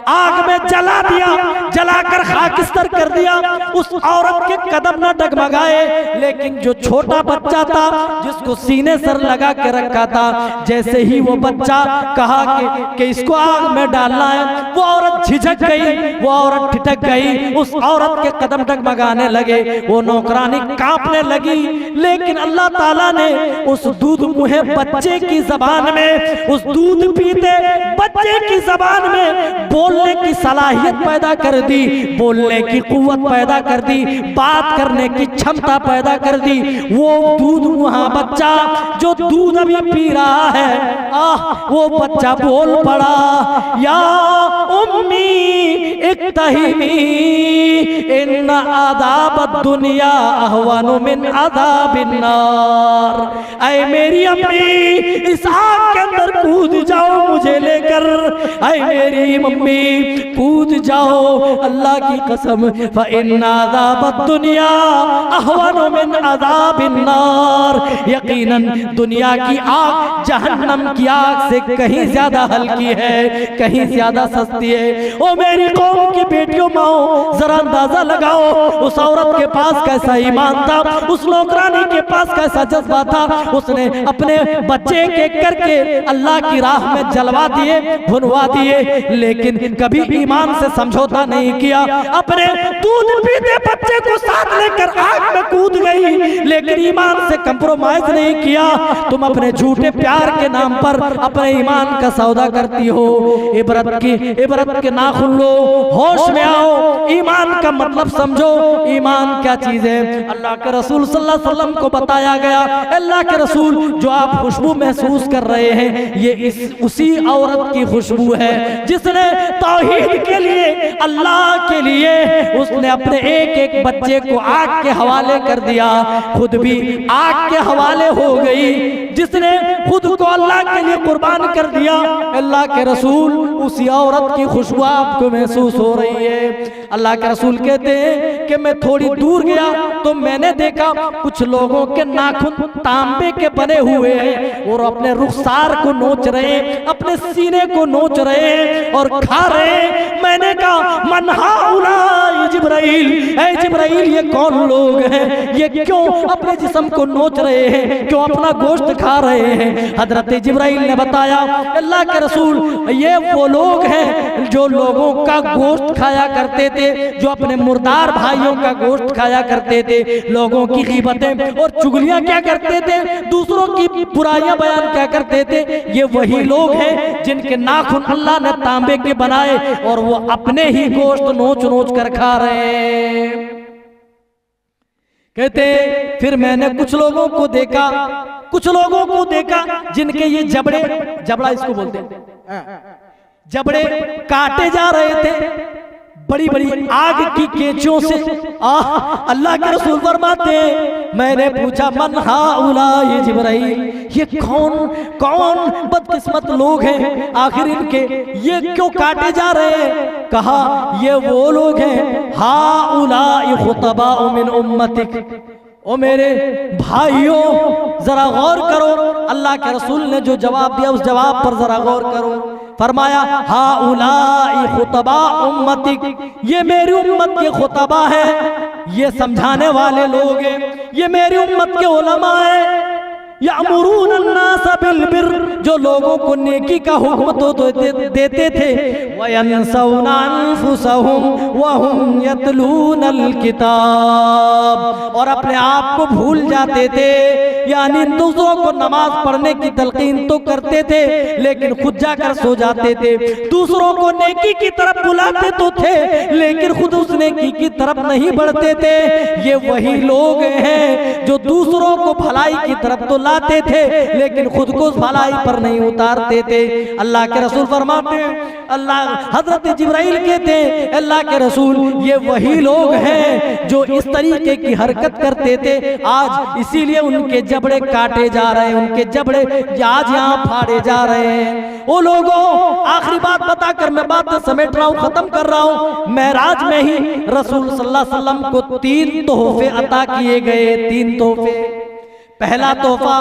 आग में जला दिया, जलाकर खाकिस्तर कर दिया। उस औरत के कदम न डगमगाए, लेकिन जो छोटा बच्चा था जिसको सीने सर लगा के रखा था, जैसे ही वो बच्चा कहा कि इसको आग में डालना है, वो औरत झिझक गई, वो औरत ठिठक गई, उस औरत के कदम डगमगाने लगे, वो नौकरानी कांपने लगी। लेकिन अल्लाह ताला ने उस दूध मुहे बच्चे की जबान में, उस दूध पीते बच्चे की जबान में बोलने की सलाहियत पैदा कर दी, बोलने की कुव्वत पैदा कर दी, बात करने की क्षमता पैदा कर दी। वो दूध मुहा बच्चा जो दूध अभी पी रहा है, वो बच्चा बोल पड़ा, या उम्मी इक्तहिमी इन आदाब दुनिया अहवानु मिन आदाबिन नार। ऐ मेरी अम्मी, इस आग के अंदर कूद जाओ मुझे लेकर, ऐ मेरी मम्मी कूद जाओ, अल्लाह की कसम, फ़इन आदाब दुनिया अहवानु मिन आदाबिन नार। यकीनन दुनिया की आग जहन्नम की आग से कहीं ज्यादा हल्की है, कहीं ज्यादा सस्ती है। ओ मेरी कौम की बेटियों, माओ, जरा अंदाजा लगाओ उस औरत के पास कैसा ईमान था, उस नौकरानी के पास कैसा जज्बा था। उसने अपने बच्चे के करके अल्लाह की राह में जलवा दिए, भुनवा दिए, लेकिन कभी ईमान से समझौता नहीं किया। अपने दूध पीते बच्चे को साथ लेकर आग में कूद गई, लेकिन ईमान से कंप्रोमाइज नहीं किया। तुम अपने झूठे प्यार के नाम पर अपने ईमान का सौदा करती हो। इबरत के नाखुन लो, होश में आओ, ईमान का मतलब समझो, ईमान क्या चीज है। अल्लाह के रसूल सल्लल्लाहु अलैहि वसल्लम को बताया गया, अल्लाह के रसूल जो आप खुशबू महसूस कर रहे हैं, ये उसी औरत की खुशबू है जिसने तौहीद के लिए, अल्लाह के लिए, उसने अपने एक एक बच्चे को आग के हवाले कर दिया, खुद भी आग के हवाले हो गई। जिसने खुद को अल्लाह के लिए कुर्बान कर दिया, अल्लाह के रसूल, उसी औरत की खुशबू आपको महसूस हो रही है। अल्लाह के रसूल कहते हैं कि मैं थोड़ी दूर गया तो मैंने देखा कुछ लोगों के नाखून तांबे के बने हुए हैं और अपने रुखसार को नोच रहे हैं, अपने सीने को नोच रहे हैं और खा रहे हैं। मैंने कहा, मन हाउला जिब्राइल, ऐ जिब्राइल, ये कौन लोग हैं, ये क्यों अपने जिस्म को नोच रहे हैं, क्यों अपना गोश्त खा रहे हैं। हजरत जिब्राइल ने बताया, अल्लाह के रसूल, ये वो लोग हैं जो लोगों का गोश्त खाया करते थे, जो अपने मुर्दार भाइयों का गोश्त खाया करते थे, लोगों की ग़ीबतें और चुगलियां क्या करते थे, दूसरों की बुराइयां बयान क्या करते थे। ये वही लोग हैं जिनके नाखून अल्लाह ने तांबे के बनाए और वो अपने ही गोश्त नोच नोच कर खा रहे हैं। कहते फिर मैंने कुछ लोगों को देखा जिनके ये जबड़ा इसको बोलते हैं, जबड़े काटे जा रहे थे बड़ी बड़ी आग की केंचों से। अल्लाह के रसूल फरमाते हैं, मैंने पूछा, मन हाउला ये जिब्राइल, ये कौन बदकिस्मत लोग हैं, आखिर इनके ये क्यों काटे जा रहे हैं। कहा, ये वो लोग हैं, हाउला खुतबा मिन उम्मतिक। ओ मेरे भाइयों, जरा गौर करो, अल्लाह के रसूल ने जो जवाब दिया उस जवाब पर जरा गौर करो। फरमाया, हाउलाई खुतबा उम्मतिक, ये मेरी उम्मत के खुतबा है, ये समझाने वाले लोग हैं, ये मेरी उम्मत के उलमा है, यअमुरून अन्नास बिल बिर, जो लोगों को नेकी का हुक्म तो देते थे, वयंसौना अनफुसहुम वहुम यतलूनल किताब, और अपने आप को भूल जाते थे। यानी दूसरों को नमाज पढ़ने की तलकीन तो करते थे लेकिन खुद जाकर सो जाते थे। दूसरों को नेकी की तरफ बुलाते तो थे लेकिन खुद उस नेकी की तरफ नहीं बढ़ते थे। ये वही लोग हैं जो दूसरों को भलाई की तरफ तो लाते थे लेकिन खुद को भलाई पर नहीं उतारते थे। अल्लाह के रसूल फरमाते हैं, अल्लाह हजरत जिब्राइल कहते हैं, अल्लाह के रसूल ये वही लोग हैं जो इस तरीके की हरकत करते थे, आज इसीलिए उनके जबड़े काटे जा रहे हैं, उनके जबड़े आज यहाँ फाड़े जा रहे हैं। वो लोगों, आखिरी बात बताकर मैं बात समेट रहा हूँ, खत्म कर रहा हूँ। मेराज में ही रसूल सल्लल्लाहु अलैहि वसल्लम को 3 तोहफे अता किए गए। 3 तोहफे। पहला तोहफा,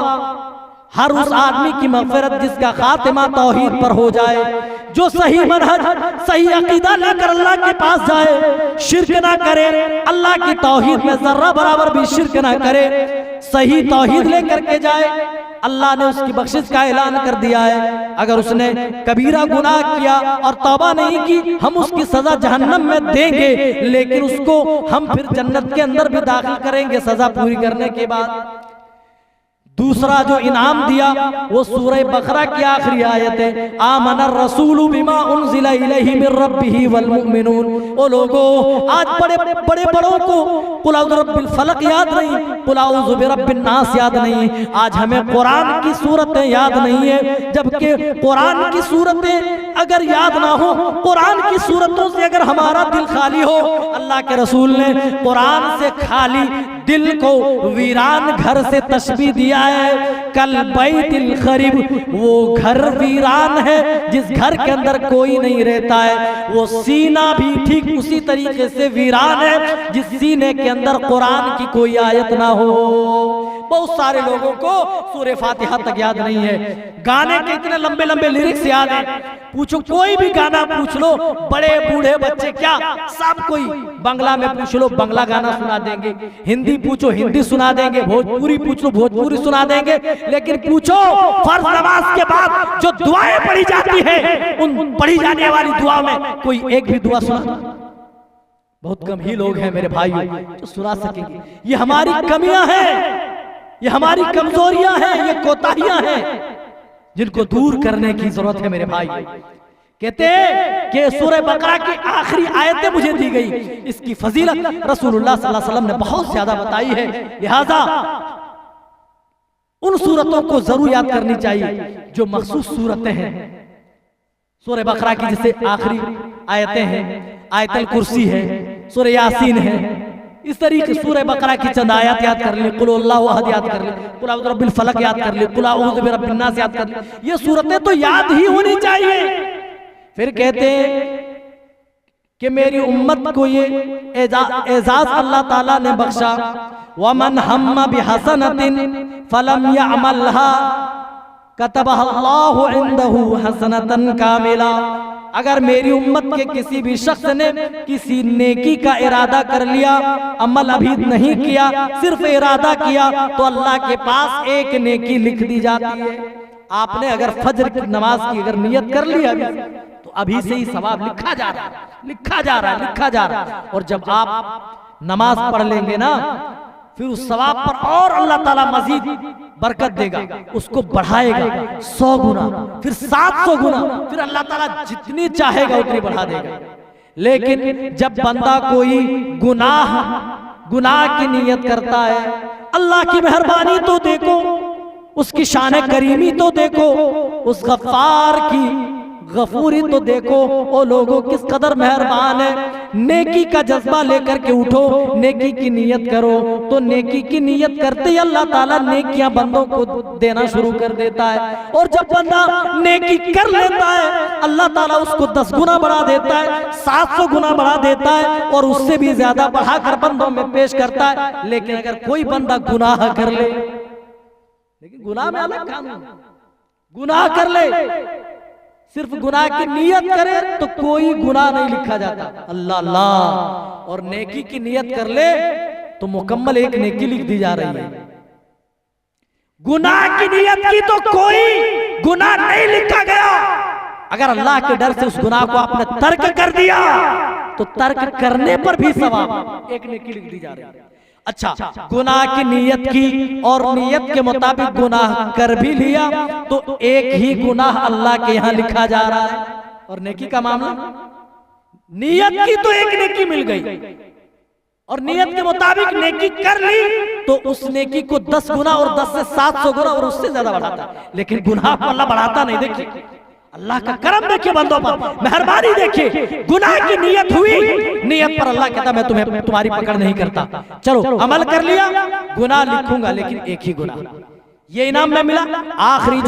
हर उस आदमी की मग़फ़िरत जिसका खातिमा तौहीद पर हो जाए, जो सही मनहज सही अकीदा लेकर अल्लाह के पास जाए, शिर्क ना करे, अल्लाह की तौहीद में जर्रा बराबर भी शिर्क ना करे, सही तौहीद लेकर के जाए। अल्लाह ने उसकी बख्शिश का ऐलान कर दिया है। अगर उसने कबीरा गुनाह किया और तौबा नहीं की, हम उसकी सजा जहन्नम में देंगे, लेकिन उसको हम फिर जन्नत के अंदर भी दाखिल करेंगे सजा पूरी करने के बाद। दूसरा जो इनाम दिया वो सूरह बकरा की आखिरी आयत है, आमनर रसूलु बिमा उनज़िला इलैहि मिर रब्बिही वल मुमिनून। ओ लोगों, आज बड़े बड़ों को कुल औज़ु बिरब्बिल फलक याद नहीं, कुल औज़ु बिरब्बिन नास याद नहीं। आज हमें कुरान की सूरतें याद नहीं है, जबकि कुरान की सूरतें अगर याद ना हो, कुरान की सूरतों से अगर हमारा दिल खाली हो, अल्लाह के रसूल ने कुरान से खाली दिल को वीरान घर से तशबीह दिया है। कल बैतिल खरीब, वो घर वीरान है जिस घर के अंदर कोई नहीं रहता है। वो सीना भी ठीक उसी तरीके से वीरान है जिस सीने के अंदर कुरान की कोई आयत ना हो। बहुत सारे लोगों को सूरह फातिहा तक याद नहीं है, गाने के इतने लंबे लंबे लिरिक्स याद है। पूछो कोई भी गाना पूछ लो, बड़े बूढ़े बच्चे क्या सब कोई, बांग्ला में पूछ लो बांग्ला गाना सुना देंगे, हिंदी पूछो हिंदी सुना देंगे, भोजपुरी पूछ लो भोजपुरी सुना देंगे। लेकिन पूछो फर्ज नमाज के बाद जो दुआएं पढ़ी जाती है, उन पढ़ी जाने वाली दुआ में कोई एक भी दुआ सुना? बहुत कम ही लोग हैं मेरे भाइयों जो सुना सकेंगे। ये हमारी कमियां हैं, ये हमारी कमजोरियां हैं, ये कोताहियां हैं जिनको दूर करने की जरूरत है मेरे भाई। कहते हैं कि सूरह बकरा की आखिरी आयतें मुझे दी गई, इसकी फजीलत रसूलुल्लाह सल्लल्लाहु अलैहि वसल्लम ने बहुत ज्यादा बताई है, लिहाजा उन सूरतों को जरूर याद करनी चाहिए जो मखसूस सूरतें हैं। सूरह बकरा की जैसे आखिरी आयतें हैं, आयतुल कुर्सी है, सूरह यासीन है, इस तरीके सूरह बकरा की चंद आयत याद कर ले, कुल अल्लाहु अहद याद कर ले, कुल औज़ु बिरब्बिल फलक याद कर ले, कुल औज़ु बिरब्बिन नास याद कर ले। ये सूरतें तो याद ही होनी चाहिए। फिर कहते हैं कि मेरी उम्मत को ये एजाज अल्लाह ताला ने बख्शा, वमन हम्मा बिहसनतिन फलम यअमलहा कतबहल्लाहु इंदहु हसनतन कामिला। अगर मेरी उम्मत के किसी भी शख्स ने किसी नेकी का इरादा कर लिया, अमल अभी नहीं किया, सिर्फ इरादा किया, तो अल्लाह के पास एक नेकी लिख दी जाती है। आपने अगर फजर की नमाज की अगर नियत कर ली अभी, तो अभी से ही सवाब लिखा जा रहा है, लिखा जा रहा है, लिखा जा रहा है। और जब आप नमाज पढ़ लेंगे ना, फिर उस सवाब पर और अल्लाह ताला मजीद बरकत देगा, उसको बढ़ाएगा 100 गुना, फिर 700 गुना, फिर अल्लाह ताला जितनी चाहेगा उतनी बढ़ा देगा। लेकिन जब बंदा कोई गुनाह की नियत करता है, अल्लाह की मेहरबानी तो देखो, उसकी शान करीमी तो देखो, उस गफ्फार की गफूरी तो देखो, ओ लोगों किस कदर मेहरबान है। नेकी का जज्बा लेकर के उठो, नेकी की नियत करो, तो नेकी की नियत करते ही अल्लाह ताला नेकियां बंदों को देना शुरू कर देता है। और जब बंदा नेकी कर लेता है, अल्लाह ताला उसको 10 गुना बढ़ा देता है, 700 गुना बढ़ा देता है, और उससे भी ज्यादा बढ़ाकर बंदों में पेश करता है। लेकिन अगर कोई बंदा गुनाह कर ले, लेकिन गुनाह में अलग कानून, गुनाह कर ले, सिर्फ गुनाह की नियत करे तो कोई गुनाह नहीं लिखा जाता, अल्लाह अल्लाह। और नेकी की नियत कर ले तो मुकम्मल एक नेकी लिख दी जा रही है। गुनाह की नियत की तो कोई गुनाह नहीं लिखा गया। अगर अल्लाह के डर से उस गुनाह को आपने तर्क कर दिया तो तर्क करने पर भी सवाब एक नेकी लिख दी जा रही है। अच्छा, गुनाह की नियत की और नियत के मुताबिक गुनाह कर भी लिया तो एक ही गुनाह अल्लाह के यहाँ लिखा जा रहा है। और नेकी का मामला, नियत की तो एक नेकी मिल गई और नियत के मुताबिक नेकी कर ली तो उस नेकी को 10 गुना और 10 से 700 गुना और उससे ज्यादा बढ़ाता है। लेकिन गुनाह को अल्लाह बढ़ाता नहीं। देखिए अल्लाह का करम देखिए, बंदों पर मेहरबानी देखिए। गुनाह की नियत हुई, नियत पर अल्लाह कहता मैं तुम्हें तुम्हारी पकड़ नहीं करता। चलो अमल कर लिया, गुनाह लिखूंगा लेकिन एक ही गुनाह, ये इनाम में मिला। आखिरी जो